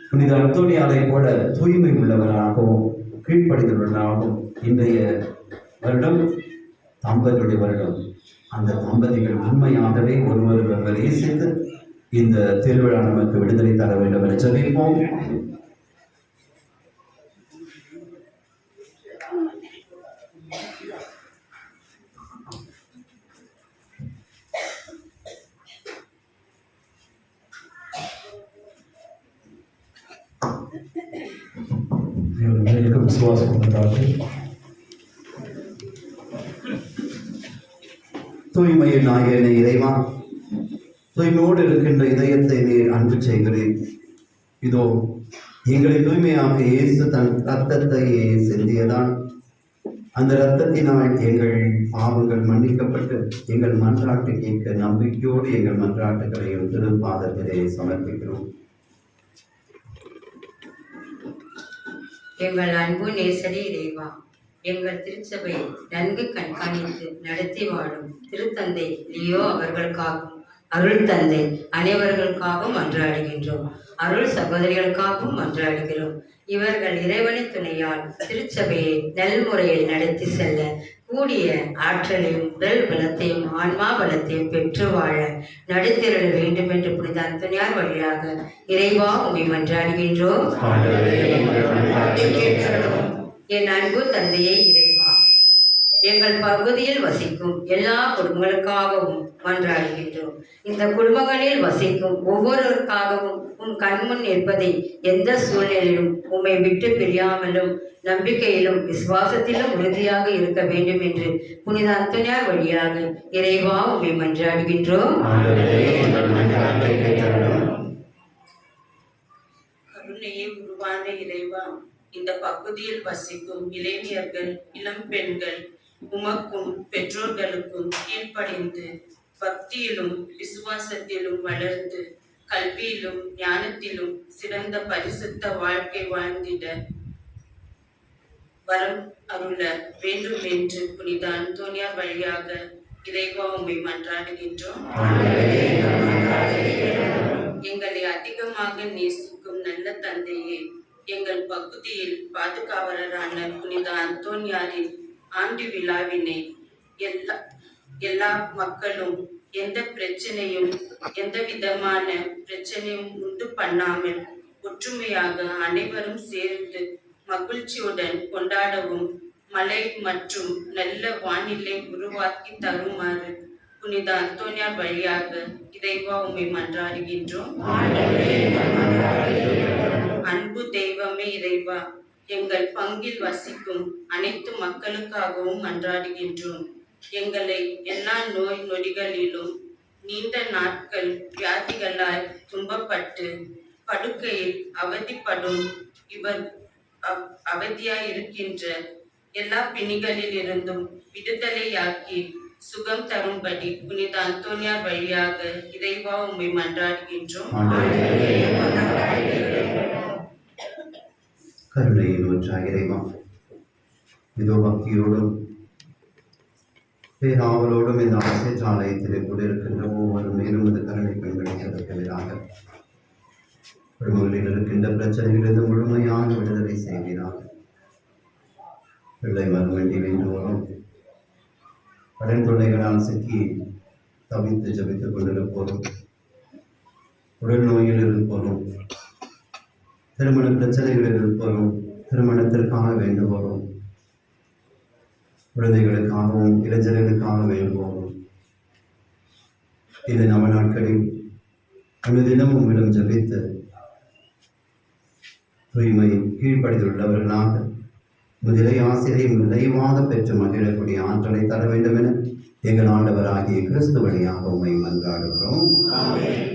புனித அந்தோனியாரை போல தூய்மை உள்ளவராகவும் கீழ்ப்படிதலுள்ளவராகவும் இன்றைய வருடம் தம்பதியுடைய வருடம். அந்த தம்பதிகள் உண்மையாகவே ஒருவர் நேசித்து இந்த திருவிழா நமக்கு விடுதலை தர வேண்டும் என ஜெபிப்போம். விசுவாசம் உண்டாகும். தூய்மையின் நாயகனே இறைவா, தூய்மையோடு இருக்கின்ற இதயத்தை நீர் அன்பு செய்கிறேன். இதோ எங்களை தூய்மையாக இயேசு தன் இரத்தத்தை சிந்தியதால் அந்த இரத்தத்தினால் எங்கள் பாவங்கள் மன்னிக்கப்பட்டு எங்கள் மன்றாட்டு கேட்க நம்பிக்கையோடு எங்கள் மன்றாட்டுகளையும் திருப்பாதத்திலே சமர்ப்பிக்கிறோம். எங்கள் அன்பு நேசரே இறைவா, எங்கள் திருச்சபை நன்கு கண்காணித்து நடத்தி வாழும் திருத்தந்தை லியோ அவர்களுக்காகவும் அருள் தந்தை அனைவர்களுக்காகவும் மன்றாடுகின்றோம். அருள் சகோதரிகளுக்காகவும் மன்றாடுகிறோம். இவர்கள் இறைவனின் துணையால் திருச்சபையை நல்முறையில் நடத்தி செல்ல கூடிய ஆற்றலையும் உடல் பலத்தையும் ஆன்மா பலத்தையும் பெற்று வாழ நடுத்திரள வேண்டும் என்று புனித அந்தோனியார் வழியாக இறைவா உம்மை மன்றாடுகின்றோம். என் அன்பு தந்தையே இறைவா, எங்கள் பகுதியில் வசிக்கும் எல்லா குடும்பங்களுக்காகவும் மன்றாடுகின்றோம். இந்த குடும்பங்களில் வசிக்கும் ஒவ்வொருவருக்காகவும் உன் கண்முன் நிற்பதை எந்த சூழ்நிலையிலும் உம்மை விட்டு பிரியாமலும் நம்பிக்கையிலும் விசுவாசத்திலும் உறுதியாக இருக்க வேண்டும் என்று புனித அந்தோனியார் வழியாக இறைவா உம்மை மன்றாடுகின்றோம். கருணையை உருவான இறைவா, இந்த பகுதியில் வசிக்கும் இளைஞர்கள் இளம் பெண்கள் உமக்கும் பெற்றோர்களுக்கும் கீழ்ப்படிந்து பக்தியிலும் விசுவாசத்திலும் வளர்ந்து கல்வியிலும் ஞானத்திலும் சிறந்த பரிசுத்த வாழ்க்கை வாழ்ந்திட வரம் அருள வேண்டும் என்று புனித அந்தோனியார் வழியாக இறைவா உம்மை மன்றாடுகின்றோம். எங்களை அதிகமாக நேசிக்கும் நல்ல தந்தையே, எங்கள் பகுதியில் பாதுகாவலரான புனித அந்தோனியாரின் ஆண்டு விழாவினை எல்லா மக்களும் எந்த பிரச்சனையும் எந்த விதமான பிரச்சனையும் உண்டு பண்ணாமல் ஒற்றுமையாக அனைவரும் சேர்ந்து மகிழ்ச்சியுடன் கொண்டாடவும் மழை மற்றும் நல்ல வானிலை உருவாக்கி தருமாறு புனித அந்தோனியார் வழியாக இறைவா உம்மை மன்றாடுகின்றோம். அன்பு தெய்வமே இறைவா, எங்கள் பங்கில் வசிக்கும் அனைத்து மக்களுக்காகவும் மன்றாடுகின்றோம். எங்களை எல்லா நோய் நொடிகளிலும் நீண்ட நாட்கள் வியாதிகளால் துன்பப்பட்டு படுக்கையில் அவதிப்படும் அவதியாயிருக்கின்ற எல்லா பிணிகளில் இருந்தும் விடுதலையாக்கி சுகம் தரும்படி புனித அந்தோனியார் வழியாக இறைவா உம்மை மன்றாடுகின்றோம். கருணையின் ஒன்றாக இறைவா, இதோ பக்தியோடும் பேராவலோடும் இந்த ஆலயத்திலே கூட இருக்கின்ற ஒவ்வொரு மேலும் இந்த கருணை பெண்களை செலுத்துவதாக குடும்பங்களில் இருக்கின்ற பிரச்சனைகளிலிருந்து முழுமையான விடுதலை செய்கிறார். பிள்ளை மறுமண்டி வேண்டுவோரும் கடன் தொல்லைகளால் சிக்கி தவித்து ஜபித்துக் கொண்டிருப்போரும், உடல் நோயில் இருப்போரும், திருமண பிரச்சனைகளில் இருப்போரும், திருமணத்திற்காக வேண்டுவோரும், குழந்தைகளுக்காகவும் இளைஞர்களுக்காக வேண்டுவோரும், இந்த நவ நாட்களில் அனுதினமும் உம்மிடம் ஜபித்து தூய்மை கீழ்ப்படிந்துள்ளவர்களாக முதலை ஆசிரியை விளைவாக பெற்று மகிழக்கூடிய ஆற்றலை தர வேண்டும் என எங்கள் ஆண்டவராகிய கிறிஸ்து வழியாக உம்மை மன்றாடுகிறோம். நான்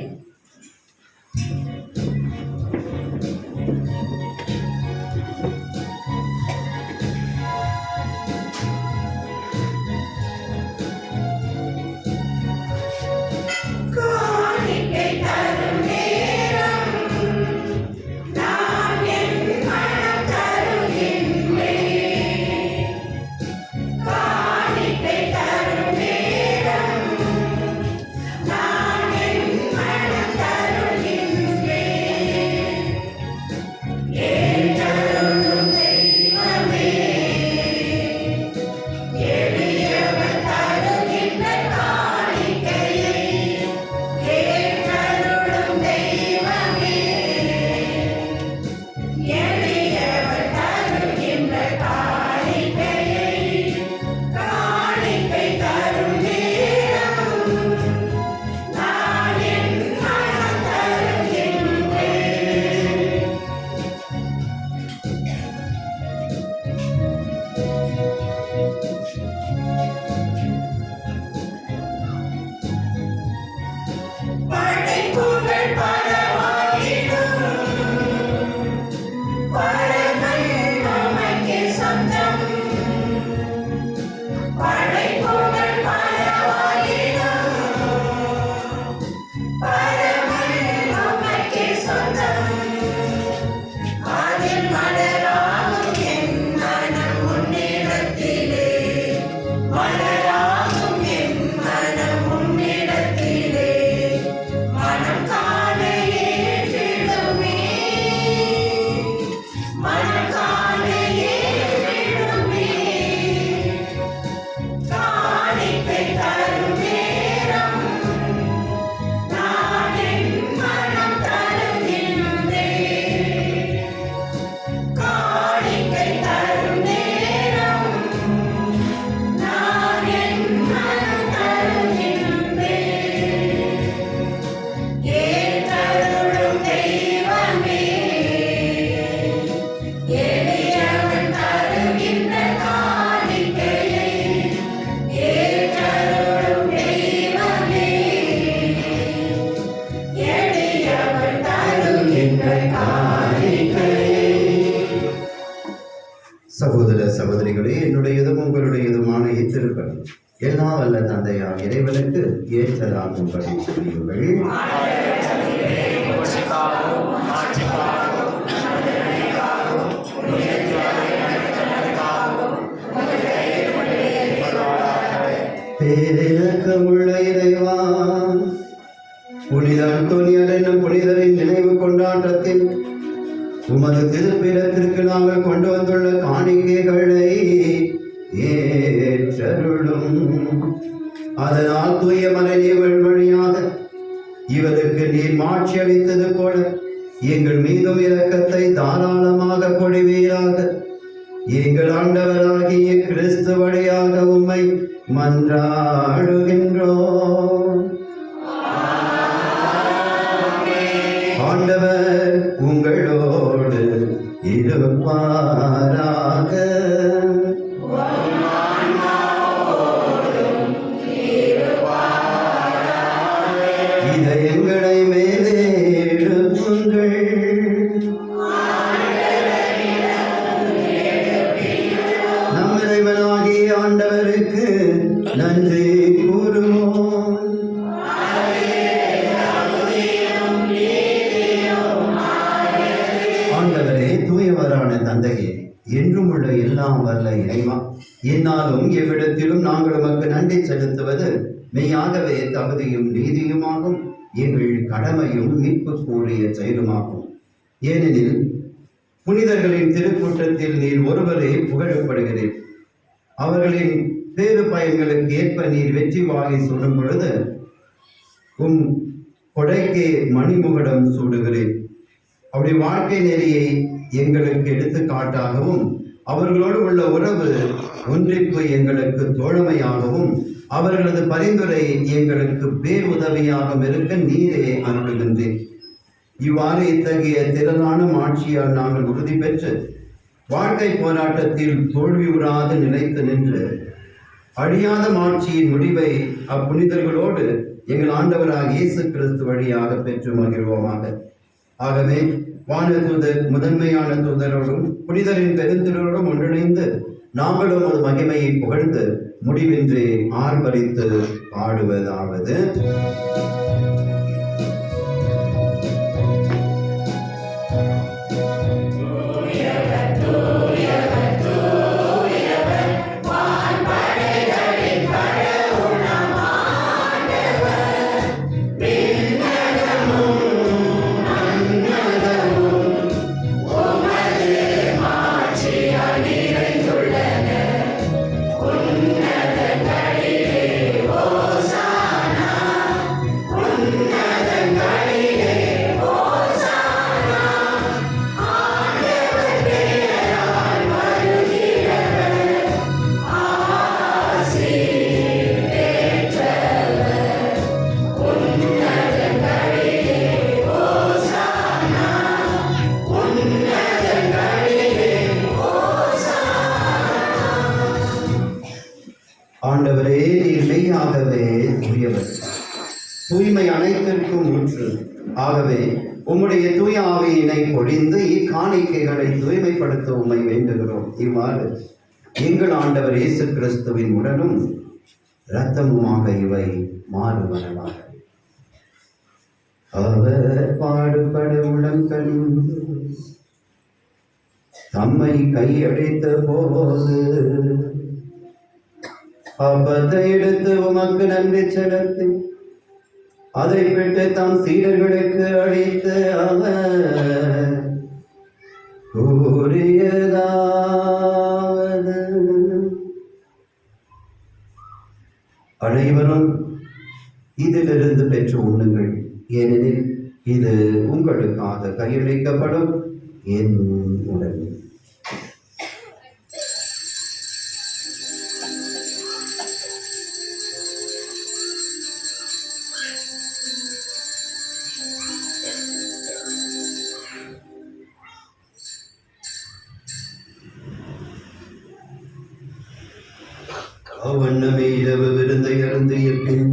குழந்தைகளே, என்னுடையதும் உங்களுடையதுமான இத்திருப்பலி எல்லாம் வல்ல தந்தையார் இறைவனுக்கு ஏற்றதாகும்படி செய்யுங்கள். பேரிரக்கமுள்ள இறைவா, புனித அந்தோனியார் என்னும் புனிதரின் நினைவு கொண்டாட்டத்தில் உமது திருப்பிடத்திற்கு நாங்கள் கொண்டு வந்துள்ள காணிக்கைகளை ஏற்றருளும். அதனால் தூய மறைநீர்கள் வழியாக இவருக்கு நீர் மாட்சி அளித்தது போல எங்கள் மீதும் இரக்கத்தை தாராளமாக பொழிவீராக. எங்கள் ஆண்டவராகிய கிறிஸ்து வழியாக உம்மை மன்றாடுகின்றோம். ஆண்டவர் உங்களோடு இருப்பாராக. இதயங்களை மேலே எழுப்புங்கள். நம் இறைவனாகிய ஆண்டவருக்கு நன்றி கூறுவோம். ஆண்டவரே, தூயவரான தந்தையே, என்றும் உள்ள எல்லாம் வல்ல இறைவா, என்னாலும் எவ்விடத்திலும் நாங்கள் உமக்கு நன்றி செலுத்துவது மெய்யாகவே தகுதியும் நீதியுமாகும், எங்கள் கடமையும் மீட்பு கூறிய செயலுமாகும். ஏனெனில் புனிதர்களின் திருக்கூட்டத்தில் நீர் ஒருவரே புகழப்படுகிறேன். அவர்களின் பேறு பயன்களுக்கு ஏற்ப நீர் வெற்றி வாகை சொல்லும் பொழுது உம் கொடைக்கே மணிமுகடம் சூடுகிறேன். அவருடைய வாழ்க்கை நெறியை எங்களுக்கு எடுத்துக்காட்டாகவும் அவர்களோடு உள்ள உறவு ஒன்றிப்பு எங்களுக்கு தோழமையாகவும் அவர்களது பரிந்துரை எங்களுக்கு பேருதவியாகவும் இருக்க நீரே அருளுகின்றேன். இவ்வாறு இத்தகைய திரளான ஆட்சியால் நாங்கள் உறுதி பெற்று வாழ்க்கை போராட்டத்தில் தோல்வியுறாது நிலைத்து நின்று அழியாத ஆட்சியின் முடிவை அப்புனிதர்களோடு எங்கள் ஆண்டவராக இயேசு கிறிஸ்து வழியாக பெற்று மகிழ்வோமாக. ஆகவே வானதூதர் முதன்மையான தூதரோடும் புனிதரின் பெருந்திரோடும் ஒன்றிணைந்து நாங்களும் ஒரு மகிமையை புகழ்ந்து முடிவின்றி ஆர்ப்பரித்து பாடுவதாவது: ஆண்டவரே, நீர் மெய்யாகவே தூயவர், தூய்மை அனைத்திற்கும் ஊற்று. ஆகவே உம்முடைய தூய ஆவியினை பொழிந்து இக்காணிக்கைகளை தூய்மைப்படுத்த உம்மை வேண்டுகிறோம். இவ்வாறு எங்கள் ஆண்டவர் இயேசு கிறிஸ்துவின் உடலும் இரத்தமுமாக இவை மாறுவனவாக. அவர் பாடுபட உடன் கணிந்து தம்மை கையடித்த போது அப்பத்தை எடுத்து உமக்கு நன்றி செலுத்தி அதை பெற்று தம் சீடர்களுக்கு அளித்து அவர் கூறியதாவது: அனைவரும் இதிலிருந்து பெற்று உண்ணுங்கள், ஏனெனில் இது உங்களுக்காக கையளிக்கப்படும் என் உடல். வண்ணமே இரவு விருந்தை அருந்திய பின்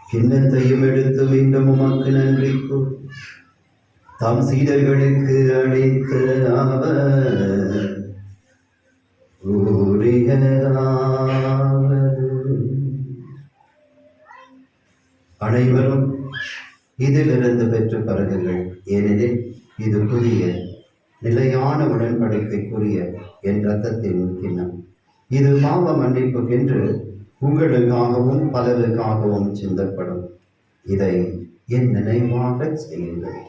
கிண்ணத்தையும் எடுத்து மீண்டும் உமக்கு நன்றி கூறி தம் சீடர்களுக்கு அளித்த அவர் கூறியதாவது அனைவரும் இதிலிருந்து பெற்று பருகுங்கள், ஏனெனில் இது புதிய நிலையான உடன்படிக்கைக்குரிய என் இரத்தத்தின் கிண்ணம். இது பாவ மன்னிப்புக்கென்று உங்களுக்காகவும் பலருக்காகவும் சிந்தப்படும். இதை என் நினைவாக செய்யுங்கள்.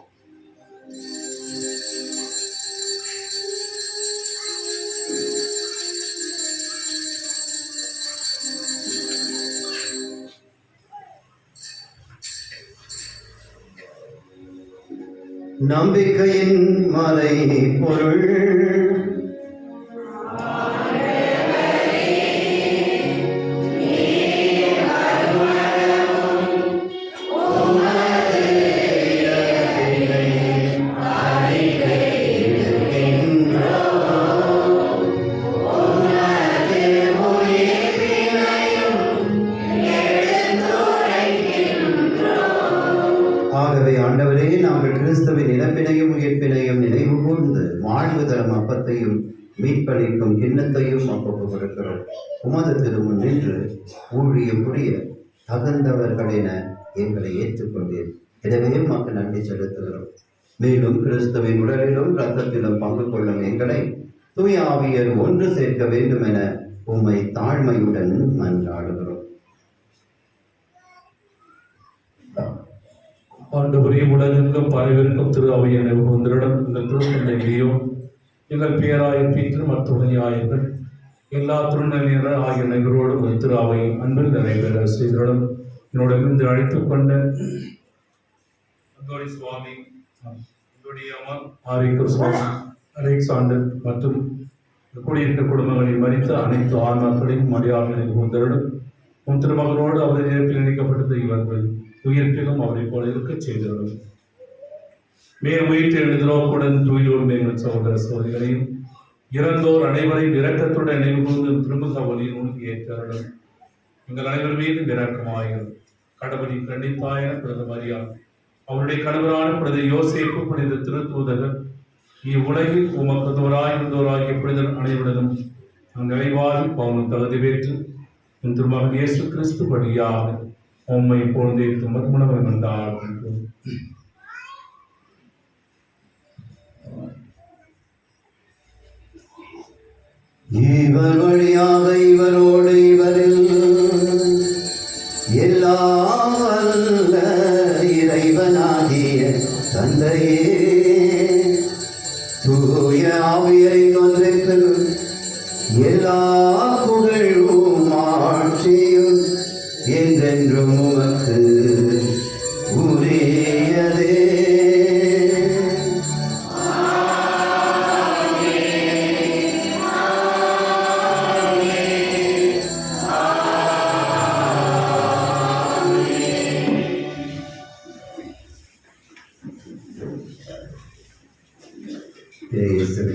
நம்பிக்கையின் மலை பொருள் ஆகவே ஆண்டவரே, நாங்கள் கிறிஸ்துவின் இறப்பினையும் உயிர்ப்பினையும் நினைவு கூர்ந்து வாழ்வு தரும் அப்பத்தையும் மீட்பளிக்கும் கிண்ணத்தையும் அப்பப்பு கொடுக்கிறோம். உமது திருமுன் நின்று ஊழியம் புரிய தகுந்தவர்களென எங்களை ஏற்றுக்கொண்டீர். எனவே உமக்கு நன்றி செலுத்துகிறோம். மேலும் கிறிஸ்துவின் உடலிலும் இரத்தத்திலும் பங்கு கொள்ளும் எங்களை தூய ஆவியர் ஒன்று சேர்க்க வேண்டும் என உம்மை தாழ்மையுடன் மன்றாடுகிறோம். ஆண்டவரே, உலகெங்கும் பரவிருக்கும் திரு அவையின் உங்களிடம் எங்கள் திருத்தந்தையிலேயோ எங்கள் பேராயர் பீட்டர் மத்துணையாயர்கள் எல்லா திருநெல்லியர் ஆகிய நகரோடும் திரு அவை அன்பில் நிறைவேற செய்தருடன் என்னோட இருந்து அழைத்துக் கொண்ட அந்தோணி சுவாமி, என்னுடைய ஆரோக்கிய சுவாமி அலெக்சாண்டர் மற்றும் கூடியிருக்க குடும்பங்களில் மறித்த அனைத்து ஆன்மாக்களையும் மடியாளர்களை உந்தருடன் உன் திருமகனோடு அவரை இறப்பில் இணைக்கப்பட்டது இவர்கள் உயிர்ப்பிலும் அவரை போல இருக்க செய்தவர்கள். மேலும் உயிர்த்து எழுதினோக்குடன் தூயோடும் எங்கள் சகோதர சகோதரிகளையும் இறந்தோர் அனைவரையும் இரக்கத்துடன் நினைவு கூர்ந்து திருமுக வழியில் உனக்கு ஏற்றவர்கள் எங்கள் அனைவர் மீது இரக்கமாயிரும். கடவுளின் கண்டிப்பாய புனித மரியா, அவருடைய கணவரான புனித யோசேப்பு, புனித திருத்தூதர்கள், இவ்வுலகில் உமக்கு தோராயிருந்தோராகிய புனிதர் அனைவருடனும் நிறைவாகி பவுனும் தகுதி பெற்று உன் திருமகன் இயேசு கிறிஸ்து படியாக உம்மை போன்றே மறுமணம் வந்தார்கள். இவர் வழியாக இவரோடு இவரில் எல்லாம் வல்ல இறைவனாகிய தந்தையே, தூய ஆவியரின் ஒன்றிற்குள் எல்லா புகழும் ஆட்சியும் என்றென்றும் உமக்கு உரியதே.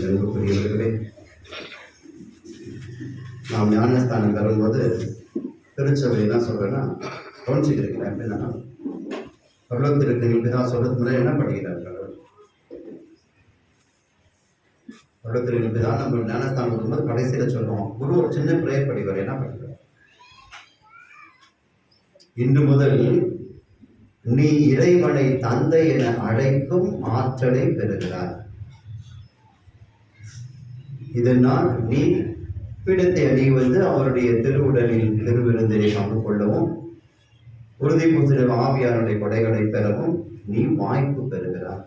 அன்புக்குரியவர்களே, நாம் ஞானஸ்தானம் பெறும்போது திருச்சபை என்ன சொல்றேன்னா கவனிச்சுக்கிறீங்களா? எப்படின்னா பரலோகத்திற்கு பிதா சொல்றது முன்னாடி என்ன படிக்கிறார் கடவுள்? பரலோகத்திற்கு பிதா நம்ம ஞானஸ்தானம் வரும்போது கடைசியில சொல்லுவோம், குரு ஒரு சின்ன பிரேயர் படிக்கிறார். என்ன படிக்கிறார்? இன்று முதல் நீ இறைவனை தந்தை என அழைக்கும் ஆற்றலை பெறுகிறார். இதனால் நீ பீடத்தை அணிவது அவருடைய திருவுடலில் திருவிருந்தினை பங்கு கொள்ளவும் உறுதி பூசிடும் ஆவியாருடைய கொடைகளை பெறவும் நீ வாய்ப்பு பெறுகிறார்.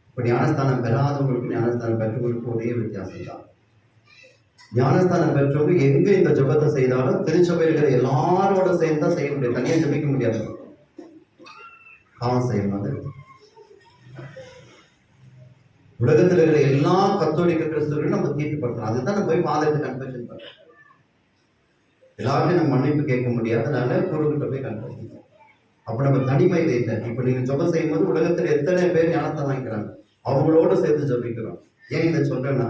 இப்போ ஞானஸ்தானம் பெறாதவங்களுக்கு ஞானஸ்தானம் பெற்றவங்களுக்கு ஒரே வித்தியாசம் தான். ஞானஸ்தானம் பெற்றவங்க எங்க இந்த ஜபத்தை செய்தாலும் திருச்சபையில் எல்லாரோட சேர்ந்து தான் செய்ய முடியும். தனியாக ஜபிக்க முடியாது. காவம் செய்யும் போது உலகத்தில் இருக்கிற எல்லா கத்தோலிக்க கிறிஸ்தவர்களும் நம்ம தீர்த்துப்படுத்தணும். அதுதான் நம்ம போய் ஃபாதர்கிட்ட கன்ஃபெஷன் பண்ணுறோம். எல்லாருமே நம்ம மன்னிப்பு கேட்க முடியாது, அதனால குருக்கிட்ட போய் கன்ஃபெஷன் பண்ணுறோம். அப்போ நம்ம தனிமையில் இல்லை. இப்போ நீங்கள் ஜபம் செய்யும் போது உலகத்தில் எத்தனை பேர் ஞானத்தை வாங்கிக்கிறாங்க, அவங்களோட சேர்த்து ஜபிக்கிறோம். ஏன் இதை சொல்றேன்னா,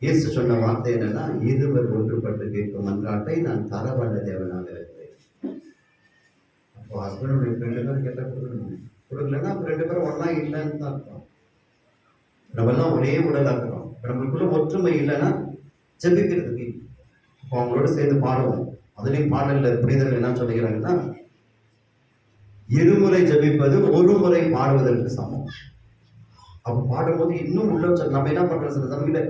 இயேசு சொன்ன வார்த்தை என்னன்னா, இருவர் ஒன்றுபட்டு கேட்கும் மன்றாட்டை நான் தரவல்ல தேவனாக இருக்கிறேன். அப்போ ஹஸ்பண்ட் 2 பேர் கேட்டால் கொடுக்கலன்னா அப்போ 2 பேரும் ஒன்றா இல்லைன்னு தான் அர்த்தம். நம்மெல்லாம் ஒரே உடலாக இருக்கிறோம். நம்மளுக்குள்ள ஒற்றுமை இல்லைன்னா ஜெபிக்கிறதுக்கு. இப்போ அவங்களோட சேர்ந்து பாடுவோம். அதுலேயும் பாடல்ல புரிதல் என்ன சொல்லுகிறாங்கன்னா, இருமுறை ஜெபிப்பது ஒரு முறை பாடுவதற்கு சமம். அப்ப பாடும்போது இன்னும் உள்ள நம்ம என்ன பண்றோம், சில சமயங்கள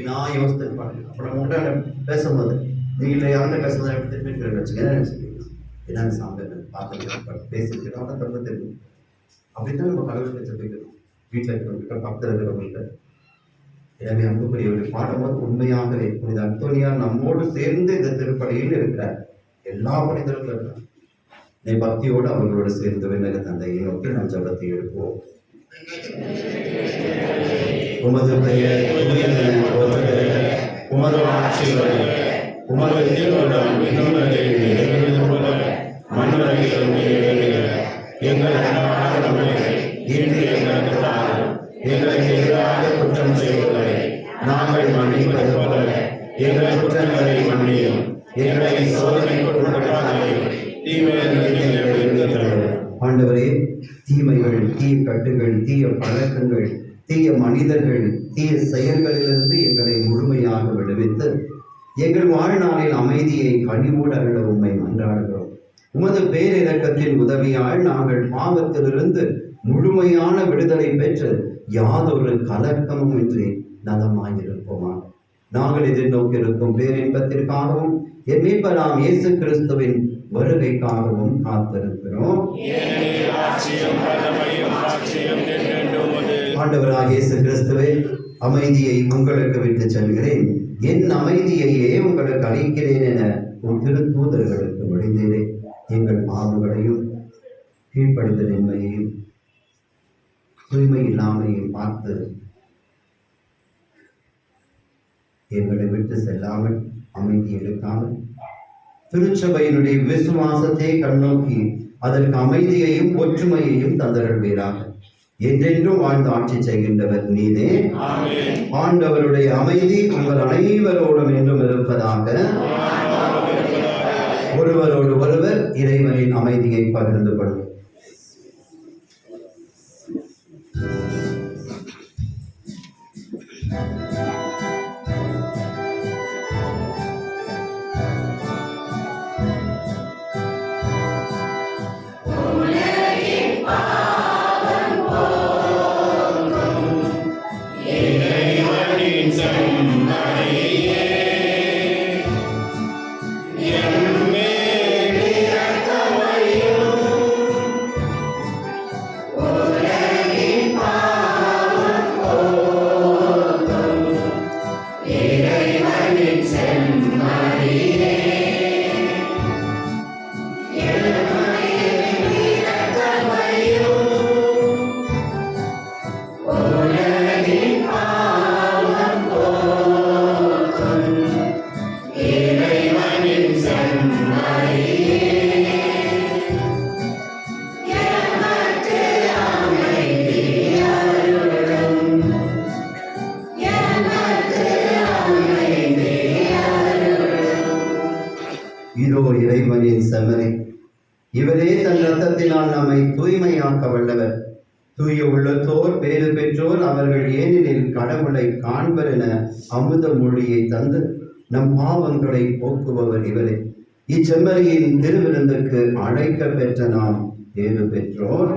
நான் யோசித்து பாடுங்க. அப்ப நம்ம உண்டான பேசும்போது நீங்க யார்கிட்ட பேசுறதா திருப்பி வச்சுக்க என்னன்னு சாப்பிட்டு பார்த்து பேசிக்கிறோம், அதை ரொம்ப தெரியும். அப்படித்தான் நம்ம கடவுளுக்கு ஜெபிக்கணும். வீட்டில் இருக்கிறவங்க, பக்கத்தில் இருக்கிறவங்கள்ட்ட. எனவே அன்புக்குரியவர்கள் பாடும்போது உண்மையாகவே புனித அந்தோனியார் நம்மோடு சேர்ந்து இந்த திருப்பலியில் இருக்கிறார். எல்லா புனிதர்களும் இருக்கிறார். நீ பக்தியோடு அவர்களோடு சேர்ந்து விண்ணக தந்தையை நோக்கி நாம் ஜெபத்தை எடுப்போம். உமது பெயர் உயர்ந்தென போற்றுக. உமது ஆட்சி வருக. உமது திருவுளம் விண்ணுலகில் நிறைவேறுவது போல மண்ணுலகிலும் நிறைவேறுக. எங்கள் அன்றாட உணவை இன்று எங்களுக்கு தாரும். எங்களுக்கு எதிராக குற்றம் செய்வதை நாங்கள் மன்னிப்பது போல எங்கள் குற்றங்களை மன்னியும். எங்களை சோதனைக்கு உட்படுத்தாதேயும், தீமையிலிருந்து எங்களை விடுவித்தருளும். ஆண்டவரே, தீமைகள், தீய கட்டுகள், தீய பழக்கங்கள், தீய மனிதர்கள், தீய செயல்களிலிருந்து எங்களை முழுமையாக விடுவித்து எங்கள் வாழ்நாளில் அமைதியை கனிவோடு அருள உம்மை மன்றாடுகிறோம். உமது பேரிரக்கத்தின் உதவியால் நாங்கள் பாவத்திலிருந்து முழுமையான விடுதலை பெற்று யாதொரு கலக்கமும் இன்றி நலமாயிருப்போமா. நாங்கள் எதிர்நோக்கி இருக்கும் பேரின்பத்திற்காகவும் என் மீட்பராம் இயேசு கிறிஸ்துவின் வருகைக்காகவும் காத்திருக்கிறோம். ஆண்டவராகிய இயேசு கிறிஸ்துவே, அமைதியை உங்களுக்கு விட்டு செல்கிறேன், என் அமைதியையே உங்களுக்கு அளிக்கிறேன் என உன் திருத்தூதர்களுக்கு மொழிந்தேனே. எங்கள் பாவங்களையும் கீழ்ப்படிதலின்மையையும் தூய்மை இல்லாமையும் பார்த்து எங்களை விட்டு செல்லாமல், அமைதி எடுக்காமல், திருச்சபையினுடைய விசுவாசத்தை கண்ணோக்கி அதற்கு அமைதியையும் ஒற்றுமையையும் தந்தருள்வீராக. என்றென்றும் வாழ்ந்து ஆட்சி செய்கின்றவர் நீரே. ஆண்டவருடைய அமைதி உங்கள் அனைவரோடும் என்றும் இருப்பதாக. ஒருவரோடு ஒருவர் இறைவனின் அமைதியை பகிர்ந்து கொள்வோம். இதோ இறைவனின் செம்மறி, இவரே தன் இரத்தத்தினால் நம்மை தூய்மையாக்க வல்லவர். தூய உள்ளத்தோர் பேறு பெற்றோர் அவர்கள், ஏனெனில் கடவுளை காண்பர் என அமுத மொழியை தந்து நம் பாவங்களை போக்குபவர் இவரே. இச்செம்மறியின் திருவிருந்துக்கு அழைக்க பெற்ற நாம் பேறு பெற்றோர்.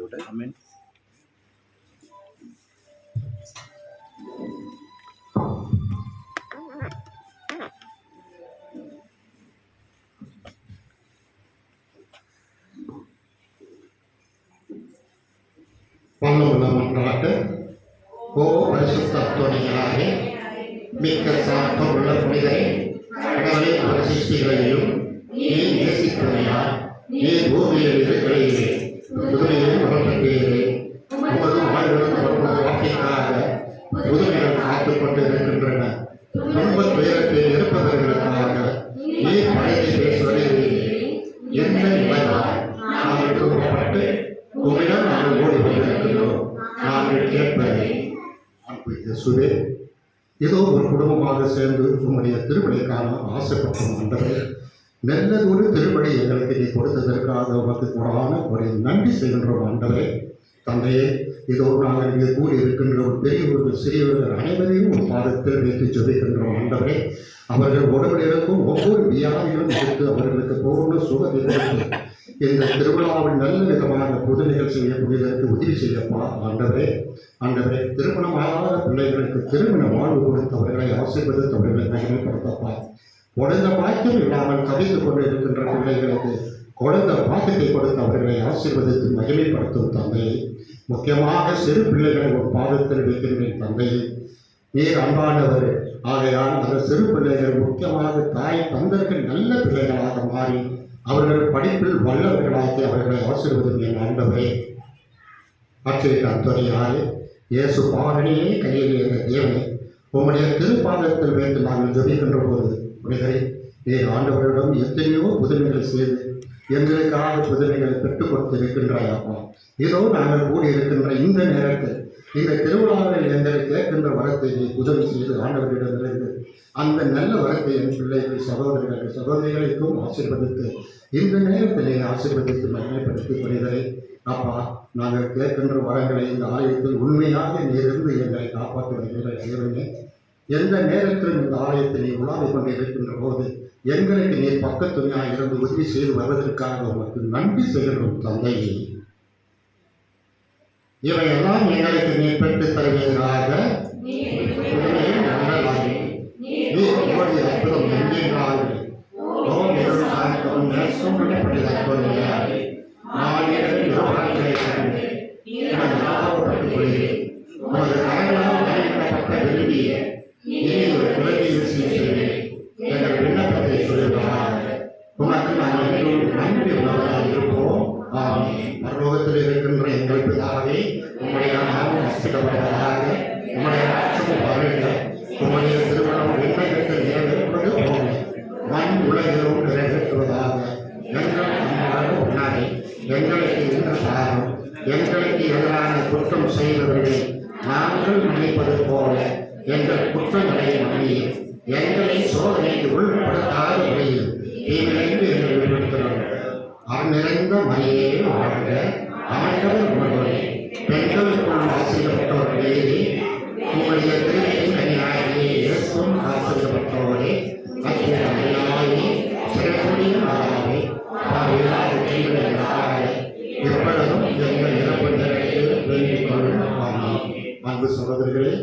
ஆண்டவரோட ஆமென். வல்லமுள்ள மன்றாட்டு. ஓ பரிசுத்த அந்தோனியாரே, மிக்க சார்புள்ள புனிதரே, கடவுளின் பல சிருஷ்டிகளையும் நீர் நேசித்தமையால் நீர் பூமியில் இருக்கிறீரே, புதுமையில் வளர்ந்தீரே. உமது வாழ்விடம் வாக்கிற்காக புதுமைகள் காத்துக் கொண்டு இருக்கின்றன. துன்பத் துயரத்தில் இருப்பவர்களுக்காக நீர் பழைய பேசுவதே எந்த நிலையால் நாங்கள் துன்பப்பட்டு உம்மிடம் நாங்கள் ஓடிக்கொண்டிருக்கிறோம். நாங்கள் கேட்பதை அன்பு இயேசுவே, ஏதோ ஒரு குடும்பமாக சேர்ந்து உம்முடைய திருவிழை காண ஆசைப்பட்டோம். ஆண்டவரே, நல்லதொரு திருவிழை எங்களுக்கு நீ கொடுத்ததற்காக உமக்கு கூடான ஒரு நன்றி செய்கின்றோம். ஆண்டவரே, தந்தையே, இதோ நாங்கள் இங்கே கூடி இருக்கின்ற ஒரு பெரியவர்கள் சிறியவர்கள் அனைவரையும் ஒரு பாதத்தில் வைத்து ஜெபிக்கின்றோம். ஆண்டவரே, அவர்கள் உடம்பிலிருக்கும் ஒவ்வொரு வியாதிகளும் எடுத்து அவர்களுக்கு பூர்ண சுகத்தை கொடுத்து இந்த திருவிழாவில் நல்ல விதமான பொது நிகழ்ச்சிகளை புரிதற்கு உதவி செய்யப்பா. ஆண்டவரே, ஆண்டவரே, திருமணமாகாத பிள்ளைகளுக்கு திருமண வாழ்வு கொடுத்தவர்களை ஆசீர்வதித்தவர்களை மகிமைப்படுத்தப்பா. குழந்தை பாக்கியம் இல்லாமல் தவித்துக் கொண்டு இருக்கின்ற பிள்ளைகளுக்கு குழந்தை பாக்கியத்தை கொடுத்து அவர்களை ஆசீர்வதித்து மகிமைப்படுத்தும் தந்தையை, முக்கியமாக சிறு பிள்ளைகளை ஒரு பாதத்தில் வைக்கின்றேன் தந்தையை. நீர் அன்பானவர் ஆகையால் அந்த சிறு பிள்ளைகள் முக்கியமாக தாய் தந்தர்கள் நல்ல பிள்ளைகளாக மாறி அவர்கள் படிப்பில் வல்லவர்களாக்கி அவர்களை ஆசீர்வதிப்பேன். ஆண்டவரே, ஆச்சரிய அந்தோனியாரே, இயேசு பாரணியே கையில் இருந்த தேவனை உம்முடைய திருப்பாதத்தில் வைத்து நாங்கள் ஜெபிக்கின்ற போது புனிதரை நீர் ஆண்டவரிடம் எத்தனையோ புதுமைகளை செய்து எங்களுக்காக புதுமைகளை பெற்றுக் கொடுத்திருக்கின்றாய். அப்பா, இதோ நாங்கள் கூடியிருக்கின்ற இந்த நேரத்தில் இந்த திருவிழாவில் எங்களை கேட்கின்ற வரத்தை நீ உதவி செய்து ஆண்டவரிடமிருந்து அந்த நல்ல வரத்தை என் பிள்ளைகள் சகோதரர்கள் சகோதரிகளுக்கும் ஆசீர்வதித்து இந்த நேரத்திலே ஆசீர்வதித்து மகிமைப்படுத்தி புனிதரை அப்பா, நாங்கள் கேட்கின்ற வரங்களை இந்த ஆலயத்தில் உண்மையாக நீரிருந்து எங்களை காப்பாற்றி வருகின்ற தேவனே, எந்த நேரத்திலும் இந்த ஆலயத்தில் நீ உலாவிக் கொண்டு இருக்கின்ற போது எங்களுக்கு நீர் பக்கத்துணையாக இருந்து உதவி செய்து வருவதற்காக உமக்கு நன்றி செய்கிறோம் தந்தையே. இவையெல்லாம் எங்களுக்கு நீர் பெற்றுத் தருவதற்காக உங்களுடைய அற்புதம் எங்கென்றால் விரும்பிய ஒரு குழந்தையில் செய்கிறேன் எங்கள் விண்ணப்பத்தை சொல்லுகிறார். உனக்கு நாங்கள் நன்றி உணர்வாக இருப்போம். பரலோகத்தில் இருக்கின்ற எங்கள் பிதாவே, உம்முடைய நாமம் அர்ச்சிக்கப்படுவதாக, உம்முடைய ராஜ்யம் வருக, உம்முடைய திருமணம் விண்ணகத்தில் நிறைவேற்றுவது போல மண் உலகிலும் நிறைவேற்றுவதாக. எங்கள் அன்பான உணவை எங்களுக்கு இன்று தாரும். எங்களுக்கு எதிரான குற்றம் செய்தவர்களை நாங்கள் நினைப்பது போல எங்கள் குற்றங்களை மன்னிய, எங்களை சோதனைக்கு உள்படுத்தாத முறையில் தீவிரைந்து எங்கள் விடுவிக்கிறோம். நிறைந்த மரியே வாழ்க, ஆண்டவர் உங்களுடைய பெண்களுக்குள் ஆசிரியப்பட்டவர்களே, உங்களுடைய திருவின் கனியாகிய இயேசுவும் ஆசிரியப்பட்டவரே, அத்தியாயே சிறப்புடைய நாளாவே எப்பொழுதும் எங்கள் இறப்பு நிலைக்கு வேண்டிக் கொள்ளும். அன்பு சகோதரர்களே,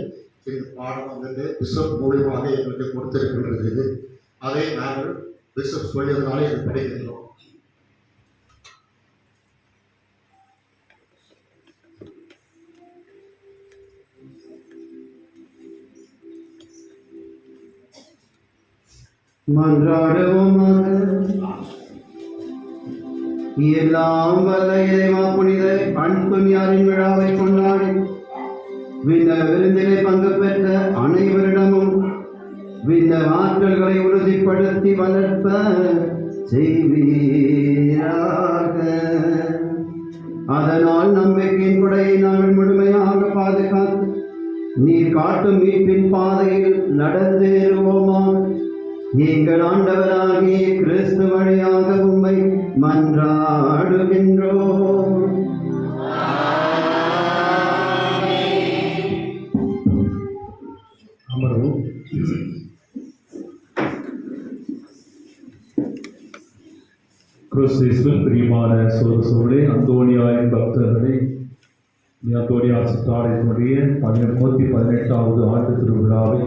இந்த பாடம் வந்துட்டு பிஷப் மூலியமாக எங்களுக்கு கொடுத்திருக்கின்றது. அதை நாங்கள் பிஷப் சொல்லியதுனால இது படிக்கின்றோம். மன்றாடுவோமாக. எல்லாம் வல்ல இறைவா, புனித அன்தோனியாரின் விழாவை கொண்டாடி விண்ணக விருந்திலே பங்கு பெற்ற அனைவரிடமும் விண்ண ஆற்றல்களை உறுதிப்படுத்தி வளர்ப்ப செய்வீராக. அதனால் நம்பிக்கையின் கொடையை நாங்கள் முழுமையாக பாதுகாத்து நீர் காட்டும் மீட்பின் பாதையில் நடந்தேறுவோமாக. எங்கள் ஆண்டவராகிய கிறிஸ்து வழியாக உம்மை மன்றாடுகின்றோம். அமரும். கிறிஸ்துவின் பிரியமான சோதரே, அந்தோனியாரின் பக்தர்களே, அந்தோனியார் சிற்றாலயத்தினுடைய 118வது ஆண்டு திருவிழாவை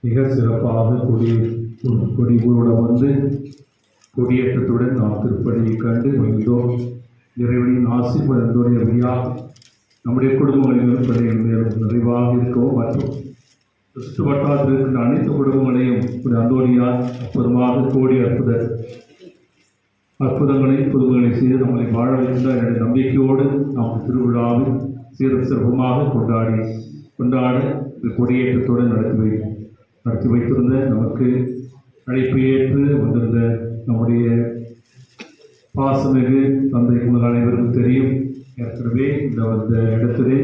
மிக சிறப்பாக கொடியூருடன் வந்து கொடியேற்றத்துடன் நாம் திருப்படியை கண்டு மகிழ்ந்தோம். இறைவனின் ஆசீர்வாதம் அந்தோனிய வழியா நம்முடைய குடும்பங்களிலும் பிள்ளைகள் மேலும் நிறைவாக இருக்கவும் மற்றும் கிறிஸ்து வட்டாரத்தில் இருக்கின்ற அனைத்து குடும்பங்களையும் அந்தோனியார் அற்புதமாக கோடி அற்புதங்களை புதுமைகளை செய்து நம்மளை வாழ வைத்த என்னுடைய நம்பிக்கையோடு நாம் திருவிழாவில் சீரும் சிறப்புமாக கொண்டாட இந்த கொடியேற்றத்தோடு நடத்தி வைத்திருந்த நமக்கு அழைப்பு ஏற்று வந்திருந்த நம்முடைய பாசமிகு தந்தை முதல் அனைவருக்கும் தெரியும். ஏற்கனவே இந்த இடத்திலே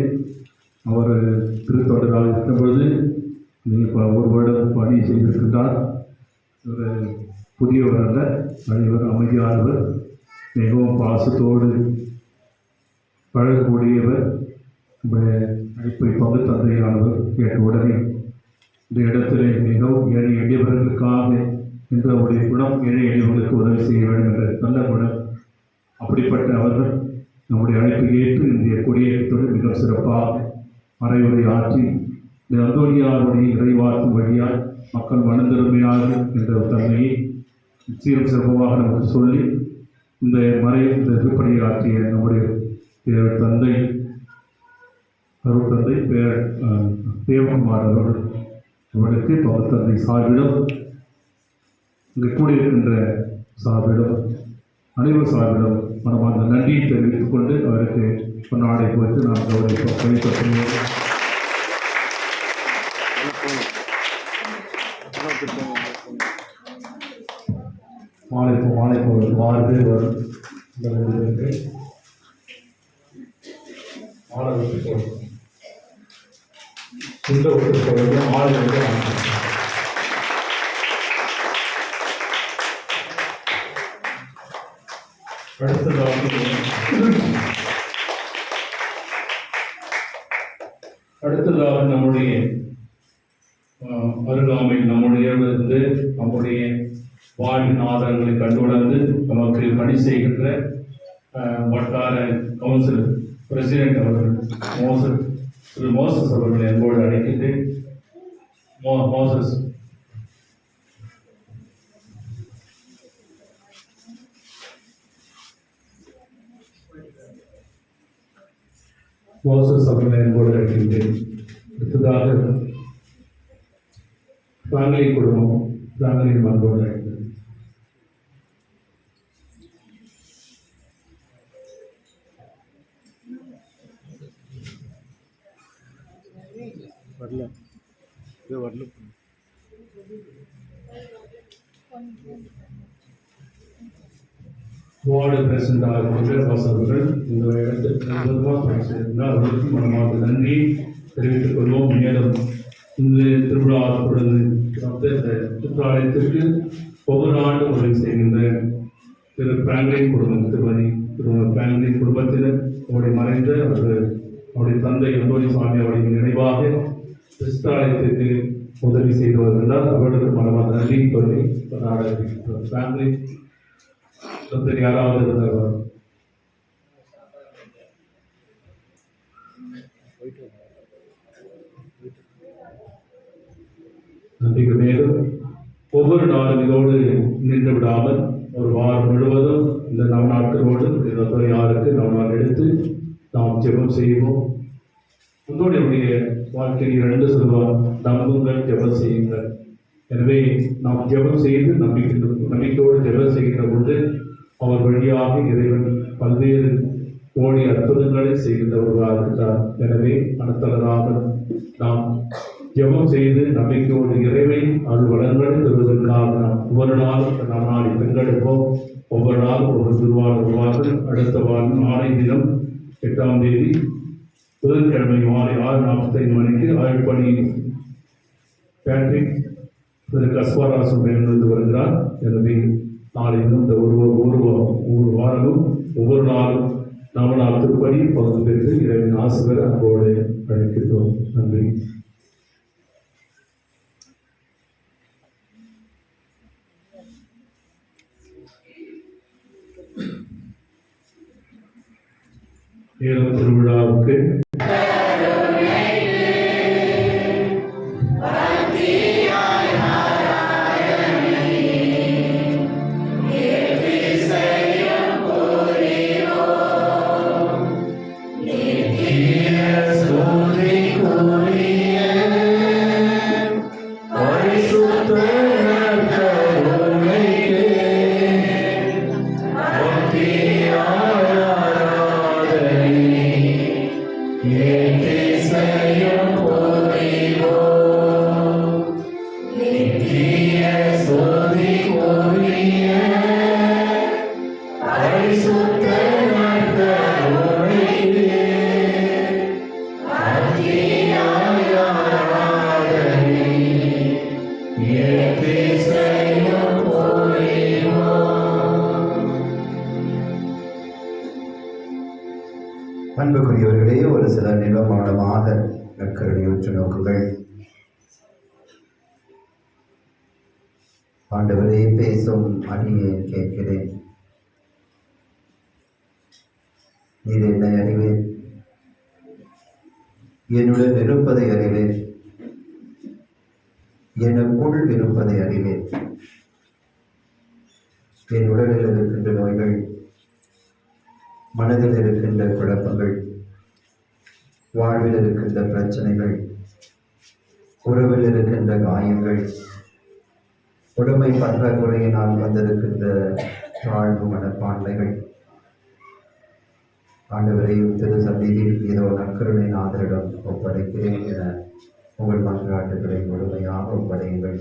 அவர் திருத்தொடராக இருக்கும் பொழுது ஒரு வருடம் பணி செய்திருக்கின்றார். ஒரு புதியவர் அல்ல, அனைவர் அமைதியானவர், மிகவும் பாசத்தோடு பழகக்கூடியவர், அழைப்பை பங்கு தந்தையானவர். கேட்ட உடனே இந்த இடத்திலே மிகவும் ஏழை எளியவர்களுக்காக என்ற அவருடைய குணம், ஏழை எளியவர்களுக்கு உதவி செய்ய வேண்டும் என்ற நல்ல குணம். அப்படிப்பட்ட அவர்கள் நம்முடைய அழைப்பை ஏற்று இன்றைய கொடியேற்றத்தோடு மிக சிறப்பாக மறைவுரை ஆற்றி இந்த அந்தோனியாருடைய இறைவாக்கு வழியால் மக்கள் மனந்திருமையார்கள் என்ற தன்மையை சீரும் சிறப்பமாக நமக்கு சொல்லி இந்த திருப்பணியை ஆற்றிய நம்முடைய தந்தை அருள் தந்தை தேவகுமார் அவர்களுக்கு பங்கு தந்தை சார்பிடம் இங்கு கூடியிருக்கின்ற சார்பிடம் அனைவர் சார்பிடம் மனமார்ந்த நன்றியை தெரிவித்துக் கொண்டு அவருக்கு பொன்னாடை குறித்து நாம் கைப்பற்றுவோம். மாலை போல் 6 பேர் வரும். மாலை விட்டு போடுவோம். இந்த விட்டு போடுறது மாலை விட்டு அடுத்ததாக நம்முடைய அருகாமையில் நம்முடைய வாழ்வின் ஆதாரங்களை கண்டுணர்ந்து நமக்கு பணி செய்கின்ற வட்டார கவுன்சில் பிரசிடென்ட் அவர்கள் மோசஸ் அவர்களை அன்போடு அழைக்கின்றேன். மோசஸ் அவர்களை அன்போடு அழைக்கின்றேன். அடுத்ததாக ஃபேமிலி அன்போடு அழைக்கின்றேன். வார்டு பிரசிடென்ட் அவர்கள் இந்த இடத்திற்கு அவர்களுக்கு மனமாக நன்றி தெரிவித்துக் கொள்வோம். மேலும் இந்த திருவிழாலயத்திற்கு ஒவ்வொரு ஆண்டும் உதவி செய்கின்ற திரு பிராங்க்லின் குடும்பம், பிராங்க்லின் குடும்பத்தினர் அவருடைய மறைந்த அவருடைய தந்தை அந்தோனி சாமி அவருடைய நினைவாக கிறிஸ்தாலயத்திற்கு உதவி செய்து வருகின்றார். அவர்களுக்கு மனமாக நன்றி சொல்லி ஃபேமிலி யாராவது இருந்தார் நன்றிக்கு மேலும் ஒவ்வொரு நாளும் இதோடு நின்று விடாமல் ஒரு வாரம் முழுவதும் இந்த நவநாட்களோடு 26க்கு நவநாள் எடுத்து நாம் ஜெபம் செய்வோம். உங்களுடைய வாழ்க்கையில் 2 சொல்வார், நம்புங்கள், ஜெபம் செய்யுங்கள். எனவே நாம் ஜெபம் செய்து நம்பிக்கையோடு ஜெபம் செய்கின்ற பொழுது அவர் வழியாக இறைவன் பல்வேறு கோடி அற்புதங்களை செய்கின்றவர்களாக இருக்கிறார். எனவே மனத்தளராமல் நாம் ஜெபம் செய்து நம்பிக்கையோடு இறைவை அது வளங்களை பெறுவதற்காக நாம் ஒவ்வொரு நாளும் நாம் நாளை பங்கெடுப்போம். ஒவ்வொரு நாளும் ஒரு திருவாளர் அடுத்த நாளை தினம் 8ஆம் தேதி புதன்கிழமை மாலை 6:45 மணிக்கு ஆழ்பணி பேட்ரிக் கஸ்வாராசம் இருந்து வருகிறார். எனவே நாளை இந்த ஒரு வாரமும் ஒவ்வொரு நாளும் நவநாள் திருப்பணி பங்கு பெற்று இறைவன் ஆசிரியர் அன்போடு அழைக்கின்றோம். நன்றி. ஏழு திருவிழாவுக்கு அன்புக்குரியவர்களே, ஒரு சில நிலமானமாக நற்கருணை உற்று நோக்குங்கள். ஆண்டவரே, பேசும் அடியை கேட்கிறேன். நீர் என்னை அறிவேன், என்னுடன் இருப்பதை அறிவேன், எனக்குள் இருப்பதை அறிவேன். என் உடலில் இருக்கின்ற நோய்கள், மனதில் இருக்கின்ற குழப்பங்கள், வாழ்வில் இருக்கின்ற பிரச்சனைகள், உறவில் இருக்கின்ற காயங்கள், உடைமை பற்றாக்குறையினால் வந்திருக்கின்ற தாழ்வு மனப்பான்மைகள், ஆண்டவரையும் திரு சந்நிதியில் ஏதோ நற்கருணை நாதரிடம் ஒப்படைக்கிறேன் என உங்கள் மன்றாட்டுகளை முழுமையாக ஒப்படையுங்கள்.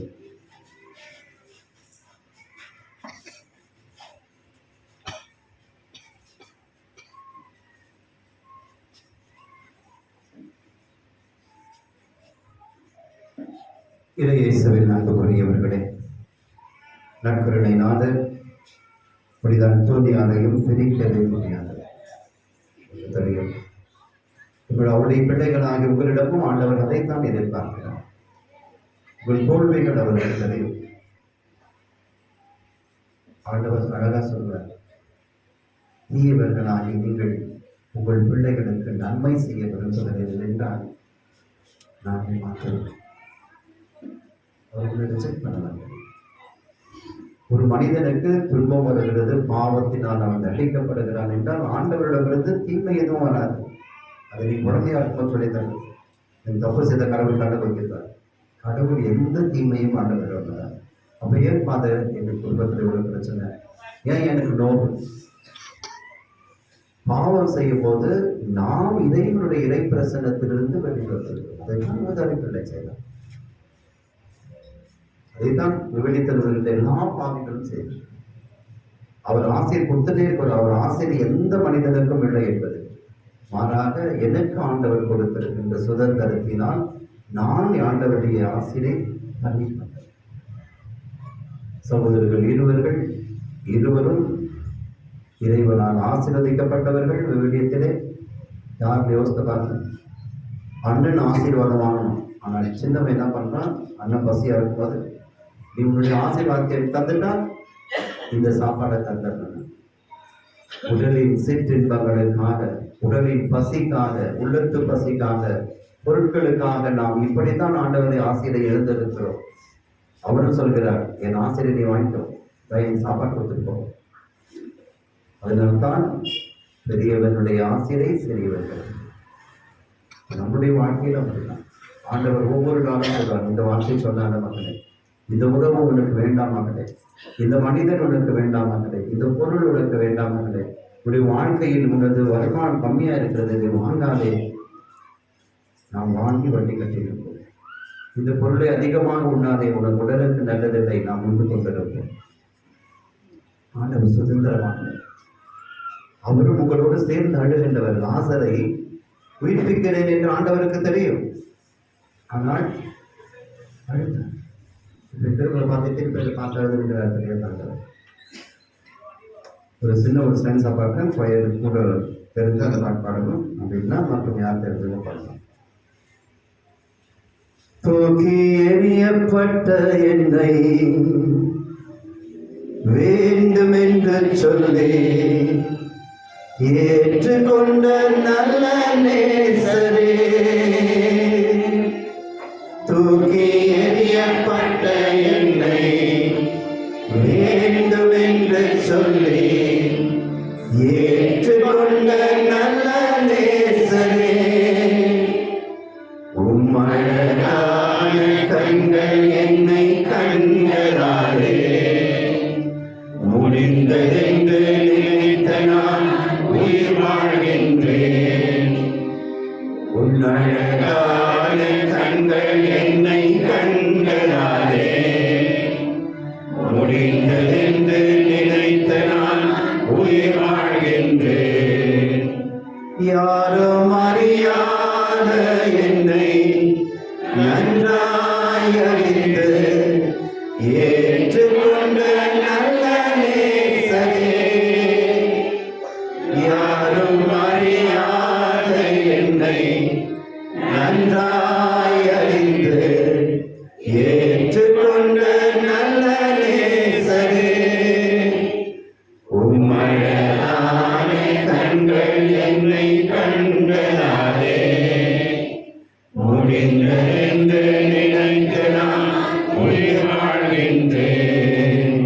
இயேசுவில் அன்புக்குரியவர்களே, நற்கருணை நாதர் புனித அந்தோனியாரையும் பிரிக்கவே முடியாது தெரியும். உங்கள் அவருடைய பிள்ளைகளாகி உங்களிடமும் ஆண்டவர் அதைத்தான் எதிர்பார்க்கிறார். உங்கள் தோல்விகள் அவருக்கு தெரியும். ஆண்டவர் அழகா சொல்வார், தீயவர்களாகி நீங்கள் உங்கள் பிள்ளைகளுக்கு நன்மை செய்ய விரும்புகிறீர்கள் என்றால் நான் மாற்றுவேன். அவர்களை ரிஜெக்ட் பண்ணலாம். ஒரு மனிதனுக்கு துன்பம் வருகிறது, பாவத்தினால் அவன் தண்டிக்கப்படுகிறான் என்றால் ஆண்டவரிடமிருந்து தீமை எதுவும் வராது. அதை நீ குழந்தையா இருக்கும் சொல்லித்தரு. என் தப்பு செய்த கடவுள் கண்டு வைக்கிறார். கடவுள் எந்த தீமையும் ஆண்டவரிடம் வராது. அப்ப ஏன் ஃபாதர் எங்கள் குடும்பத்தில் ஒரு பிரச்சனை, ஏன் எனக்கு நோவு? பாவம் செய்யும் போது நாம் இறைவனுடைய இறை பிரசன்னத்திலிருந்து வெளிப்படுத்துகிறோம். அதை அடிப்படை செய்யலாம். அதைத்தான் விவரித்தவர்கள் எல்லா பாவிகளும் செய்தார். அவர் ஆசிரியர் கொடுத்துட்டே இருப்பார். அவர் ஆசிரியர் எந்த மனிதனுக்கும் இல்லை என்பது மாறாக எனக்கு ஆண்டவர் கொடுத்திருக்கின்ற சுதந்திரத்தினால் நான் ஆண்டவருடைய ஆசிரியரை பண்ணிக்கொண்டேன். சகோதரர்கள் இருவரும் இறைவனால் ஆசீர்வதிக்கப்பட்டவர்கள். விவிலியத்திலே யார் யோசித்து பாருங்க, அண்ணன் ஆசீர்வாதம் வாங்கணும். ஆனால் சின்னவன் என்ன பண்றான், அண்ணன் பசியா இருக்கும்போது இவனுடைய ஆசீர்வாதத்தை தந்துட்டால் இந்த சாப்பாடை தந்துடணும். உடலின் சிற்றின்பங்களுக்காக, உடலின் பசிக்காக, உள்ளத்து பசிக்காக, பொருட்களுக்காக நாம் இப்படித்தான் ஆண்டவரை ஆசிரியரை எழுந்திருக்கிறோம். அவரும் சொல்கிறார், என் ஆசிரியரை நீ வாங்கிட்டோம், என் சாப்பாடு கொடுத்துருப்போம். அதனால்தான் பெரியவர்களுடைய ஆசிரியை சிறியவர்கள். நம்முடைய வாழ்க்கையில் அப்படிதான் ஆண்டவர் ஒவ்வொரு நாளும் சொல்றார், இந்த வார்த்தை சொன்னால மகனே, இந்த உறவு உனக்கு வேண்டாம் மகளே, இந்த மனிதன் உனக்கு வேண்டாம் மகளே, இந்த பொருள் உனக்கு வேண்டாம் மகளே, உடைய வாழ்க்கையில் உனது வருமானம் கம்மியா இருக்கிறது, இதை வாங்காதே. நாம் வாங்கி வட்டி கட்டியிருப்போம். இந்த பொருளை அதிகமாக உண்ணாதே, உனக்கு உடலுக்கு நல்லதில்லை, நாம் உண்டு கொண்டிருப்போம். ஆண்டவர் சுதந்திரமாக அவரும் உங்களோடு சேர்ந்து அழுகின்றவர். லாசரை உயிர்ப்பிக்கிறேன் என்று ஆண்டவருக்கு தெரியும். ஆனால் அழுத்தார். திரும்ப பார்த்துட்டு பார்த்தாருங்கிறார் தெரியாதாண்டவர். ஒரு சின்ன ஒரு ஸ்டான்ஸா பார்க்க பயிர் கூட தெரிஞ்சு அந்த பாட்டு பாடணும் அப்படின்னா மற்றும் யார் தெரிஞ்சு பாடலாம். தூக்கி எறியப்பட்ட என்னை வேண்டும் என்று சொல்லி ஏற்றுக்கொண்ட நல்ல நேசரே, தூக்கி எறியப்பட்ட என்னை வேண்டும் என்று சொல்லி ஏற்றுக்கொண்ட நல்ல நேசரே, உம்மழகான கண்கள் என்னை கண்களாலே முடிந்ததென்று நினைத்த நான் உயிர் வாழ்கின்றேன். உன்னழகான கண்கள் என்னை கண்களாலே முடிந்ததென்று நினைத்த நான் உயிர் வாழ்கின்றேன். யாரும் அறியாத என்னை நன்றாய் அறிந்து ஏற்றுக்கொண்ட நல்ல நேசரே, யாரும் அறியாத என்னை நன்றாய் அறிந்து ஏற்றுக்கொண்ட நல்ல நேசரே, உம்மழகான கண்கள் என்னை கண்களாலே முடிந்தென்று நினைத்து நான் உயிர் வாழ்கின்றேன்.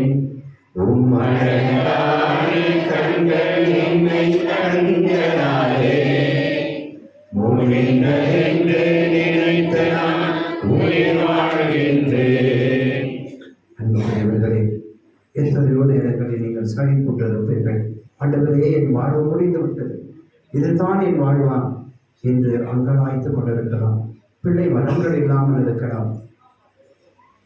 உம்மழகான கண்கள் என்னை கண்களாலே முடிந்தென்று நினைத்து நான் உயிர் வாழ்கின்றேன். அன்புடையவர்களே, எத்தனையோ நேரங்களில் நீங்கள் சகிப்புற்றிருப்பீர்கள். ஆண்டவரே, என் வாழ்வு முடிந்து விட்டது, இதுதான் என் வாழ்வா என்று அங்கலாய்த்துக் கொண்டிருக்கலாம். பிள்ளை வளங்கள் இல்லாமல் இருக்கலாம்.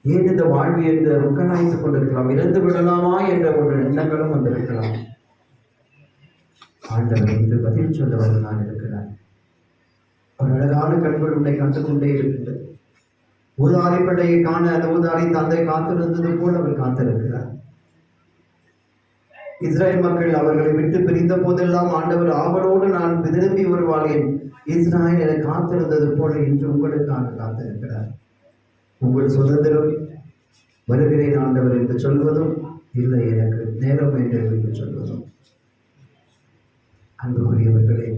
ஏன் இந்த வாழ்வு என்று அங்கலாய்த்துக் கொண்டிருக்கலாம். இறந்து விடலாமா என்ற ஒரு எண்ணங்களும் வந்திருக்கலாம். ஆண்டவர் என்று பதில் சொல்ல நான் இருக்கிறார். அவர் அழகான கண்கள் உன்னை கண்டு கொண்டே இருக்கின்றது. ஊதாரி பிள்ளையை காண அந்த ஊதாரி தந்தை காத்திருந்தது போல் அவர் காத்திருக்கிறார். இஸ்ரேல் மக்கள் அவர்களை விட்டு பிரிந்த போதெல்லாம் ஆண்டவர் ஆவலோடு நான் திரும்பி வருவாளேன், இஸ்ராயல் என காத்திருந்தது போல இன்று உங்களுக்காக காத்திருக்கிறார். உங்கள் சுதந்திரம் வருகிறேன் ஆண்டவர் என்று சொல்வதும் இல்லை, எனக்கு நேரம் என்று சொல்வதும். அன்புக்குரியவர்களே,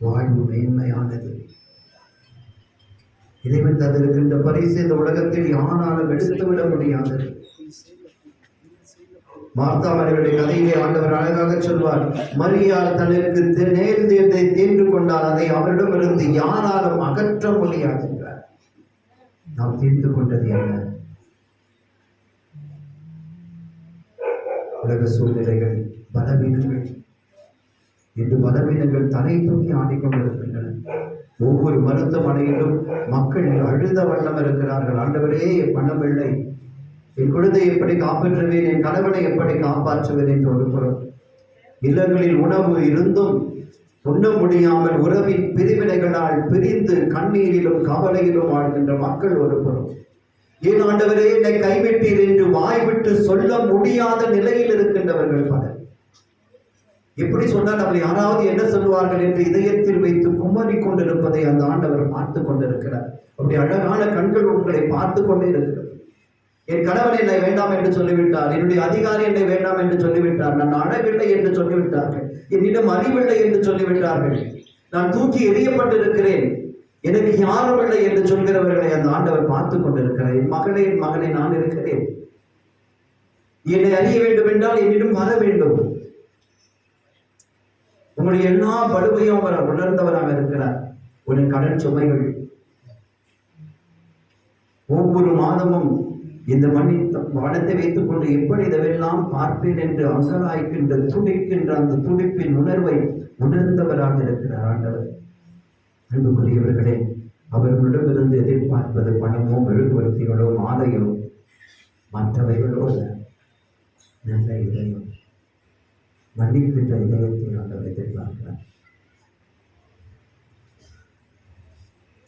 வாழ்வு மேன்மையானது. இறைவன் தந்திருக்கின்ற பரிசு இந்த உலகத்தில் யாராலும் எடுத்துவிட முடியாதது. மார்த்தாமர்களுடைய கதையிலே ஆண்டவர் அழகாக சொல்வார், மரியாள் தனக்கு நேர்ந்ததை தேர்ந்து கொண்டால் அதை அவரிடமிருந்து யாராலும் அகற்ற முடியாது என்றார். நாம் தீர்ந்து கொண்டது என்ன? உலக சூழ்நிலைகள், பலவீனங்கள். இன்று பலவீனங்கள் தலை தூக்கி ஆடிக்கொண்டிருக்கின்றன. ஒவ்வொரு மருத்துவமனையிலும் மக்கள் அழுத வண்ணம் இருக்கிறார்கள். ஆண்டவரே, பணம் இல்லை, என் குழந்தையை எப்படி காப்பாற்றுவேன், என் கணவனை எப்படி காப்பாற்றுவேன் என்று ஒரு புறம். இல்லங்களில் உணவு இருந்தும் உண்ண முடியாமல் உறவின் பிரிவினைகளால் பிரிந்து கண்ணீரிலும் கவலையிலும் வாழ்கின்ற மக்கள் ஒரு புறம். ஏன் ஆண்டவரே என்னை கைவிட்டீர் என்று வாய்விட்டு சொல்ல முடியாத நிலையில் இருக்கின்றவர்கள் பலர். எப்படி சொன்னால் நம்மளை யாராவது என்ன சொல்வார்கள் என்று இதயத்தில் வைத்து குமரி கொண்டிருப்பதை அந்த ஆண்டவர் பார்த்து கொண்டிருக்கிறார். அப்படி அழகான கண்கள் உங்களை பார்த்து கொண்டே இருக்கிறது. என் கணவன் என்னை வேண்டாம் என்று சொல்லிவிட்டார், என்னுடைய அதிகாரி என்னை வேண்டாம் என்று சொல்லிவிட்டார், நான் அழவில்லை என்று சொல்லிவிட்டார்கள், என்னிடம் அறிவில்லை என்று சொல்லிவிட்டார்கள், நான் தூக்கி எறியப்பட்டிருக்கிறேன், எனக்கு யாரும் இல்லை என்று சொல்கிறவர்களை அந்த ஆண்டவர் பார்த்து கொண்டிருக்கிறார். என் மகளே, என் மகனை, நான் இருக்கிறேன், என்னை அறிய வேண்டும் என்றால் என்னிடம் வர வேண்டும். உங்களுடைய எல்லா படுவையும் அவர் உணர்ந்தவராக இருக்கிறார். ஒரு கடன் சுமைகள் ஒவ்வொரு மாதமும் இந்த பணத்தை வைத்துக் கொண்டு எப்படி இதெல்லாம் பார்ப்பேன் என்று அங்கலாய்க்கின்ற துடிக்கின்ற அந்த துடிப்பின் உணர்வை உணர்ந்தவராக இருக்கிறார் ஆண்டவர். அன்புக்குரியவர்களே, அவர்களிடமிருந்து எதிர்பார்ப்பது பணமோ மெழுகுவர்த்திகளோ மாலையோ மற்றவைகளோ நல்ல இதயம், மன்னிக்கின்ற இதயத்தை ஆண்டவர் எதிர்பார்க்கிறார்.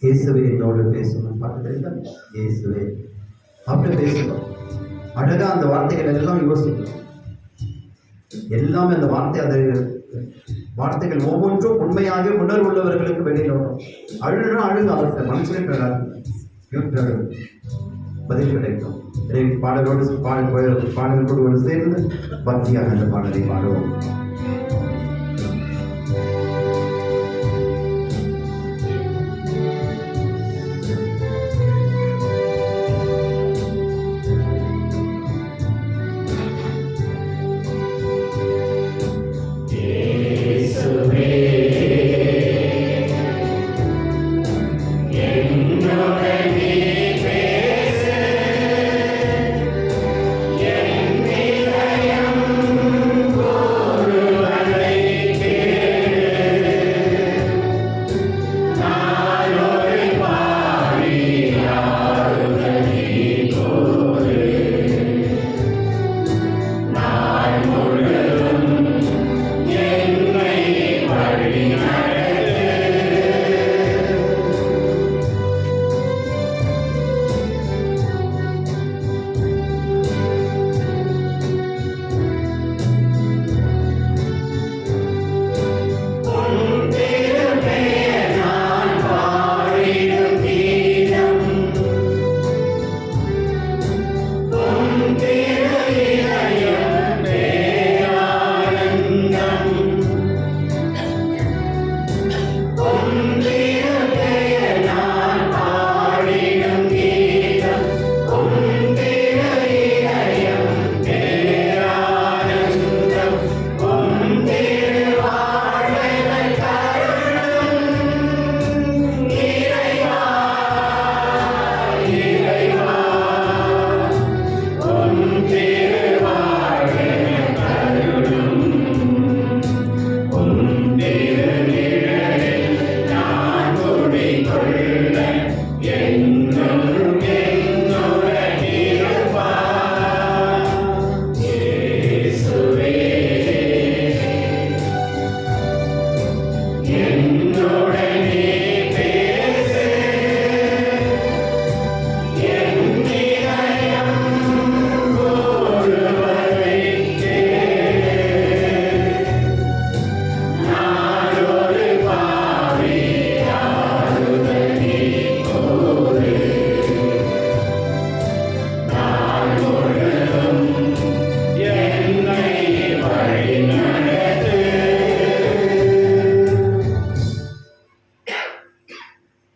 இயேசுவே என்னோடு பேசணும் பார்க்கிறீர்கள், இயேசுவே அப்படி பேசணும். அழகா அந்த வார்த்தைகள் எல்லாம் யோசிக்கணும். எல்லாமே அந்த வார்த்தைகள் ஒவ்வொன்றும் உண்மையாக உணர்வுள்ளவர்களுக்கு வெளியில் வரும். அழுனா அழுக அவர்கள் மனுஷனுக்கு பதில் கிடைக்கும். பாடலோடு சேர்ந்து பக்தியாக அந்த பாடலை பாடுவோம்.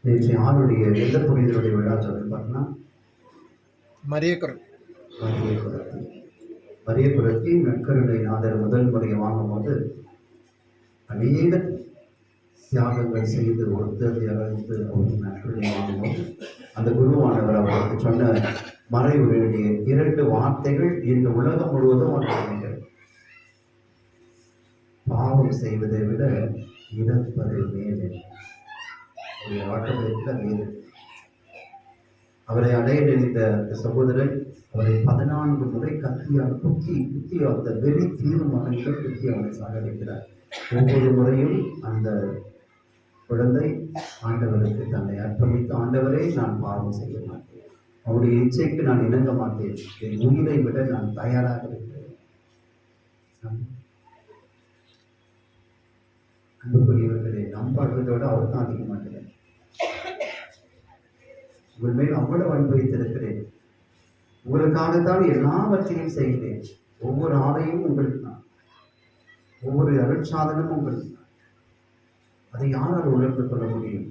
நேற்று யாருடைய எந்த புனிதருடைய விழா சொல்லி பார்த்தோம்னா மரியக்குரல் மரியபுரத்தி நற்கருணை நாதர் முதல் முறையை வாங்கும்போது அநேக தியாகங்கள் செய்து ஒருத்தர் இறந்து அவர் நற்கருணை வாங்கும்போது அந்த குருவானவர் அவருக்கு சொன்ன மறைவுரையுடைய 2 வார்த்தைகள் இந்த உலகம் முழுவதும் அவர் பாவம் செய்வதை விட இறப்பது மேலே வேறு. அவரை அடைய நினைத்த அந்த சகோதரன் அவரை 14 முறை கத்தியால் குத்தி அந்த வெறி தீர்மானங்கள் குத்தி அவரை சாகடிக்கிறார். ஒவ்வொரு முறையும் அந்த குழந்தை ஆண்டவருக்கு தன்னை அர்ப்பணித்து, ஆண்டவரே நான் பாவம் செய்ய மாட்டேன், அவருடைய இச்சைக்கு நான் இணங்க மாட்டேன், என் உயிரை விட நான் தயாராக இருக்கிறேன். அன்புக்குரியவர்களே, நம்பாடுவதோடு அவர் தான் அதிகமாட்டேன். உங்கள் மேல் அவ்வளவு அன்பு வைத்திருக்கிறேன், உங்களுக்காகத்தான் எல்லாவற்றையும் செய்கிறேன். ஒவ்வொரு ஆலையும் உங்களுக்கு தான், ஒவ்வொரு அருட்சாதனமும் உங்களுக்கு தான். அதை யாரால் உணர்ந்து கொள்ள முடியும்?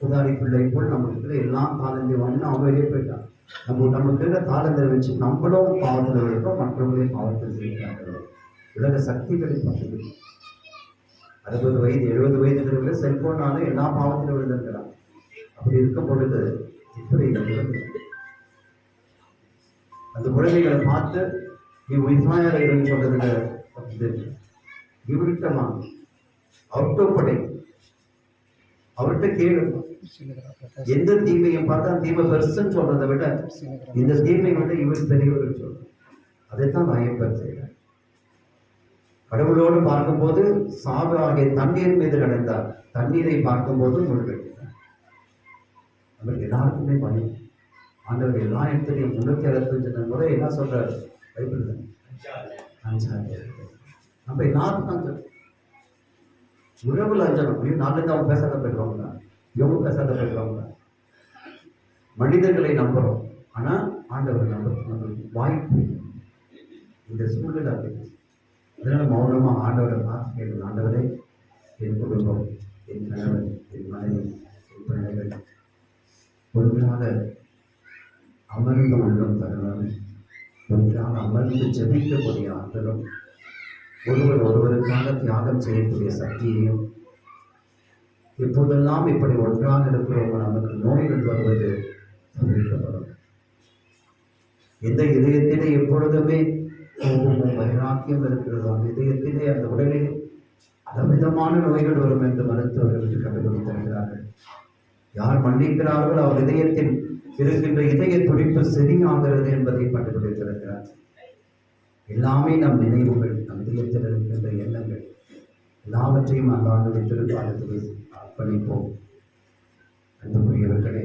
உதாரி பிள்ளை போல் நம்மளுக்கு எல்லாம் தாளந்தை வாங்கினா அவங்க வெளியே போயிட்டான். நமக்கு தாளந்தை வச்சு நம்மளும் பாவத்தில் விழுப்போம், மற்றவர்களையும் பாவத்தில் செய்கிறார்கள். உலக சக்திகளை பார்த்து 60 வயது 70 வயது செல்போனால எல்லா பாவத்திலும் விழுந்திருக்கிறான். அப்படி இருக்கும் பொழுது இப்படி அந்த குழந்தைகளை பார்த்து நீ உயிர்மாயாளர்கள் சொல்றதுல இவர்கிட்டமா அவர்கிட்ட படை, அவர்கிட்ட கேளு. எந்த தீமையும் பார்த்தா தீமை பெருசுன்னு சொல்றதை விட இந்த தீமை வந்து இவர் பெரியவர்கள் சொல்றோம். அதைத்தான் நான் ஏற்பர் செய்கிறேன். கடவுளோடு பார்க்கும்போது சாவு ஆகிய தண்ணீர் மீது நடந்தார், தண்ணீரை பார்க்கும்போது முழுகிறார். அவர் எல்லாருக்குமே பயம். ஆண்டவர் எல்லா இடத்துலையும் 365 முறை என்ன சொல்றாரு பைபிள்? நம்ம எல்லாருக்கும் உறவுல அஞ்சணும். நாளிலிருந்து அவங்க பேசாத போயிடுவாங்க, இவங்க பேசாத போயிடுவாங்க. மனிதர்களை நம்புறோம், ஆனா ஆண்டவர் நம்புறோம். வாய்ப்பு இந்த சூழ்நிலை அப்படி. அதனால மௌனமா ஆண்டவரை பார்த்து கேட்கணும். ஆண்டவரே, என் குடும்பம், என் கணவன், என் மனைவி, என் பிள்ளைகள் ஒன்றாக அமர்ந்து உள்ளம் தருவாங்க. ஒன்றாக அமர்ந்து ஜெபிக்கக்கூடிய ஆற்றலும் ஒருவர் ஒருவருக்காக தியாகம் செய்யக்கூடிய சக்தியையும், எப்போதெல்லாம் இப்படி ஒன்றாக இருக்கிறவங்க நமக்கு நோய்கள் வருவது தவிர்க்கப்படும். எந்த இதயத்திலே எப்பொழுதுமே கோபமும் வைராக்கியம் இருக்கிறதோ அந்த இதயத்திலே, அந்த உடலில் பலவிதமான நோய்கள் வரும் என்று மருத்துவர்களுக்கு கண்டுபிடித்திருக்கிறார்கள். யார் மன்னிக்கிறார்கள் அவர் இதயத்தில் இருக்கின்ற இதய துடிப்பு சரியாகிறது என்பதை கண்டுபிடித்திருக்கிறார்கள். எல்லாமே நம் நினைவுகள், நம் இதயத்தில் இருக்கின்ற எண்ணங்கள் எல்லாவற்றையும் அந்த ஆண்டுடைய திருப்பாலத்தில் அர்ப்பணிப்போம். அன்புக்குரியவர்களே,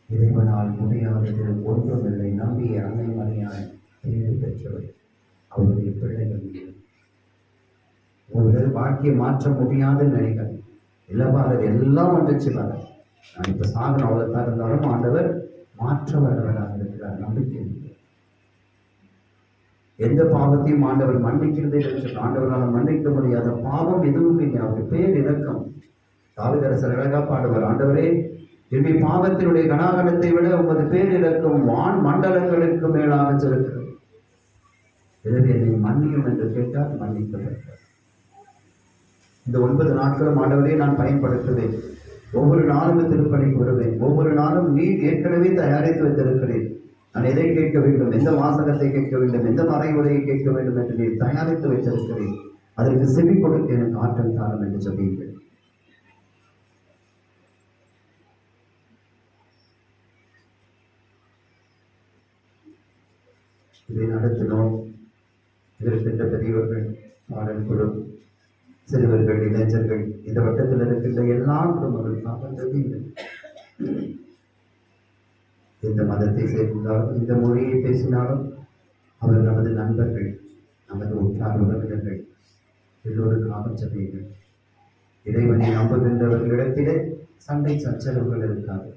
இறைவனால் முடியாதது ஒன்றுமில்லை. நம்பிய அன்னை மரியாதை பேறு பெற்றவர் அவருடைய பிள்ளைகள் மீது உங்கள் வாழ்க்கையை மாற்ற முடியாதுன்னு நினைக்கிறேன். இல்லப்பா அது எல்லாம் வந்துச்சு வர நான் இப்போ சாகனம் அவ்வளோதான் இருந்தாலும் ஆண்டவர் மாற்ற வல்லவராக இருக்கிறார். நம்பிக்கை எந்த பாவத்தையும் ஆண்டவர் மன்னிக்கிறதே என்று ஆண்டவரால் மன்னிக்க முடியாத பாவம் எதுவும் இல்லை. அவர் பேர் இரக்கம். தாவீதரசர் அழகா பாடுவார், ஆண்டவரே என்னுடைய பாவத்தினுடைய கனாகனத்தை விட உமது பேர் இரக்கம் வான் மண்டலங்களுக்கு மேலாக செலுக்கிறது. எனவே என்னை மன்னியும் என்று கேட்டால் மன்னிக்கப்பட்டார். இந்த 9 நாட்களும் ஆண்டவரே நான் பயன்படுத்துவேன். ஒவ்வொரு நாளும் திருப்பணிக்கு வருவேன். ஒவ்வொரு நாளும் நீ ஏற்கனவே தயாரித்து வைத்திருக்கிறேன். நான் எதை கேட்க வேண்டும், எந்த வாசகத்தை கேட்க வேண்டும், எந்த மறை உரையை கேட்க வேண்டும் என்று நீ தயாரித்து வைத்திருக்கிறேன். அதற்கு செவி கொடுக்க எனக்கு ஆற்றல் தாரும் என்று சொல்லுங்கள். இதை நடத்தினோம். இருக்கின்ற பெரியவர்கள், பாடல் குழு, சிறுவர்கள், இளைஞர்கள், இந்த வட்டத்தில் இருக்கின்ற எல்லா குடும்பங்களுக்காக தெரியுங்கள். எந்த மதத்தை சேர்ந்தாலும், இந்த மொழியை பேசினாலும் அவர் நமது நண்பர்கள், நமது உற்றார் உறவினர்கள், எல்லோருக்காக செல்வீர்கள். இறைவனை நம்புகின்றவர்களிடத்திலே சண்டை சச்சரவுகள் இருக்காது.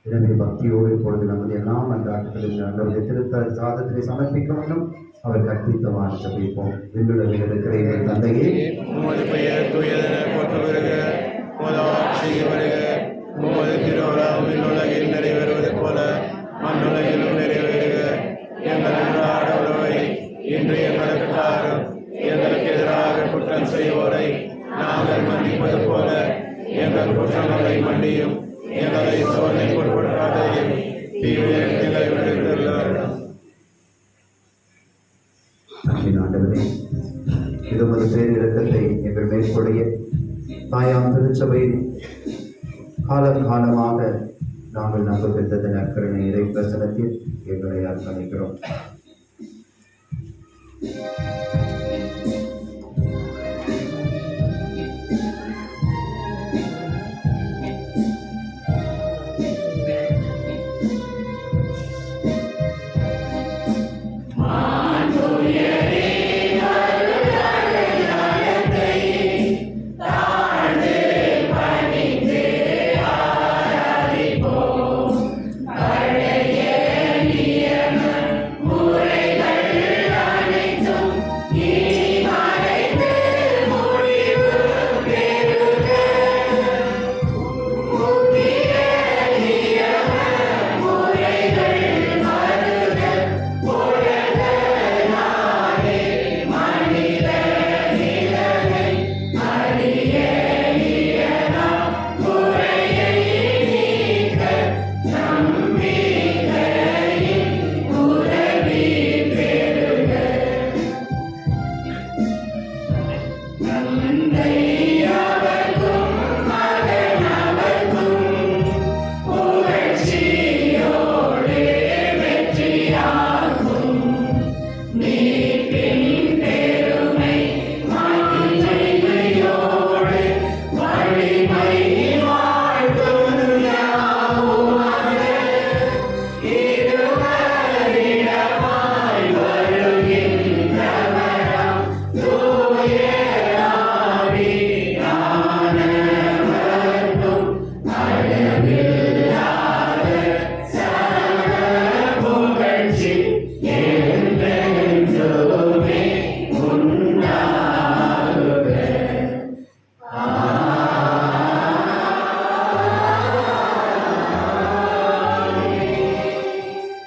எனவே பக்தியோடு இப்பொழுது நமது எல்லா மன்றாட்டுகளில் ஆண்டவருடைய திருத்தல் சாதத்தினை சமர்ப்பிக்க வேண்டும். அவர் கற்பித்தவாறு ஜெபிப்போம். விண்ணுலகில் இருக்கிற எங்கள் தந்தையே, உமது பெயர் தூயதென போற்ற வருக. உமது ஆட்சி வருக. உமது திருவுளம் விண்ணுலகில் நிறைவேறுவது போல மண்ணுலகிலும் நிறைவேறுக. எங்கள் அன்றாட உணவை இன்று எங்களுக்கு தாரும். எங்களுக்கு எதிராக குற்றம் செய்வோரை நாங்கள் மன்னிப்பது போல எங்கள் குற்றங்களை மன்னியும். எங்களை சோதனைக்கு உட்படுத்தாதையும் தீமையில் எங்களை விடுவித்தருளும். ஆண்டவரே, இது உமது பேரிரக்கத்தை எங்கள் மேற்கொடைய தாயாம் திருச்சபையில் காலம் காலமாக நாங்கள் நம்புகின்றது நற்கருணை இறை பிரசனத்தில் எங்களை அர்ப்பணிக்கிறோம்.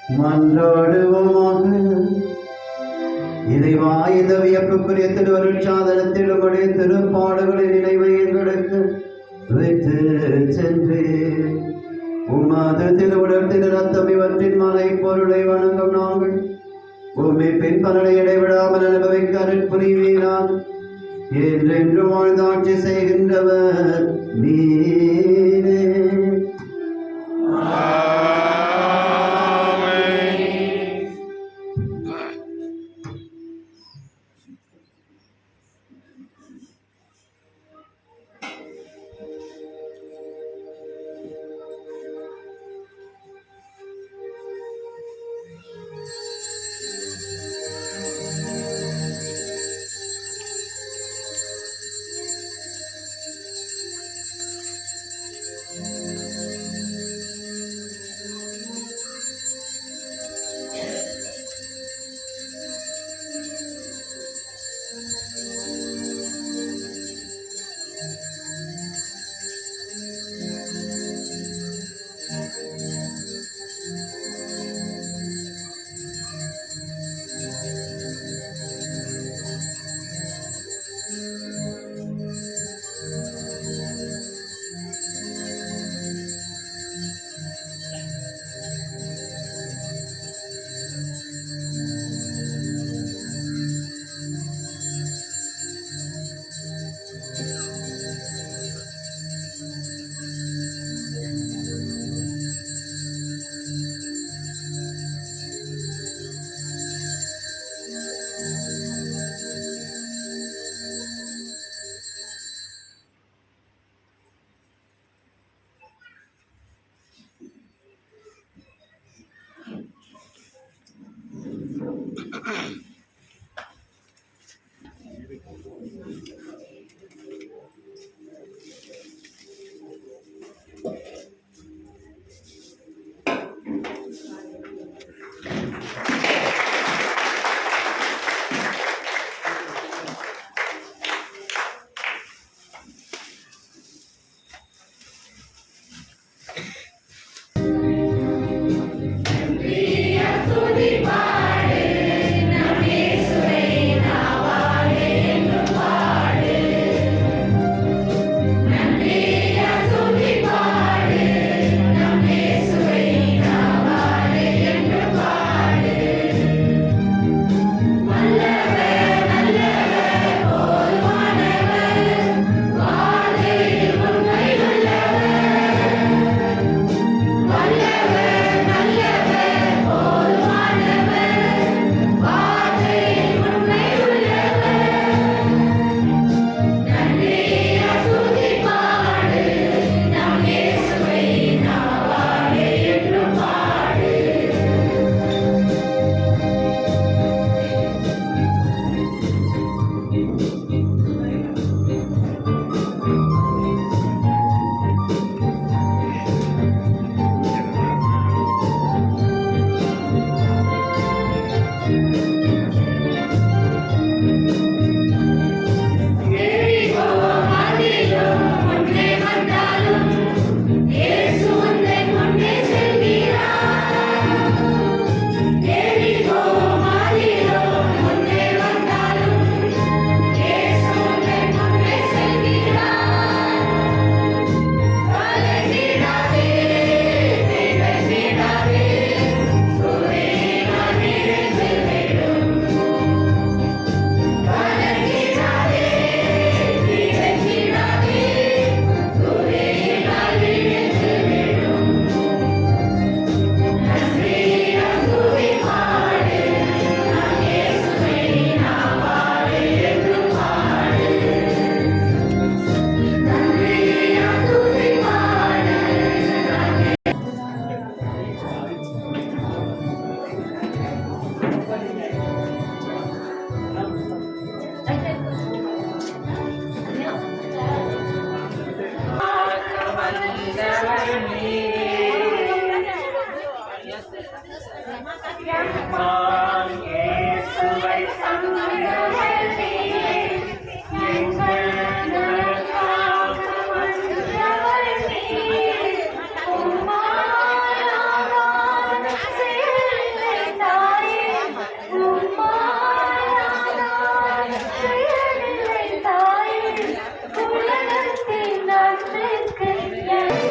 மன்றாடுவோமாக. இறைவா, இந்த வியப்புக்குரிய திருவருட்சாதனத்திலும் உடைய திருப்பாடுகளின் நினைவை எங்களுக்கு வைத்து சென்று உமது திருவுடல் திரு ரத்தம் இவற்றின் மலை பொருளை வணங்கும் நாங்கள் உம்மை பின்பலனை இடைவிடாமல் அனுபவிக்க அருட்புரிவீரான். என்றென்றும் வாழ்ந்தாட்சி செய்கின்றவர் நீரே. கல்யாணம்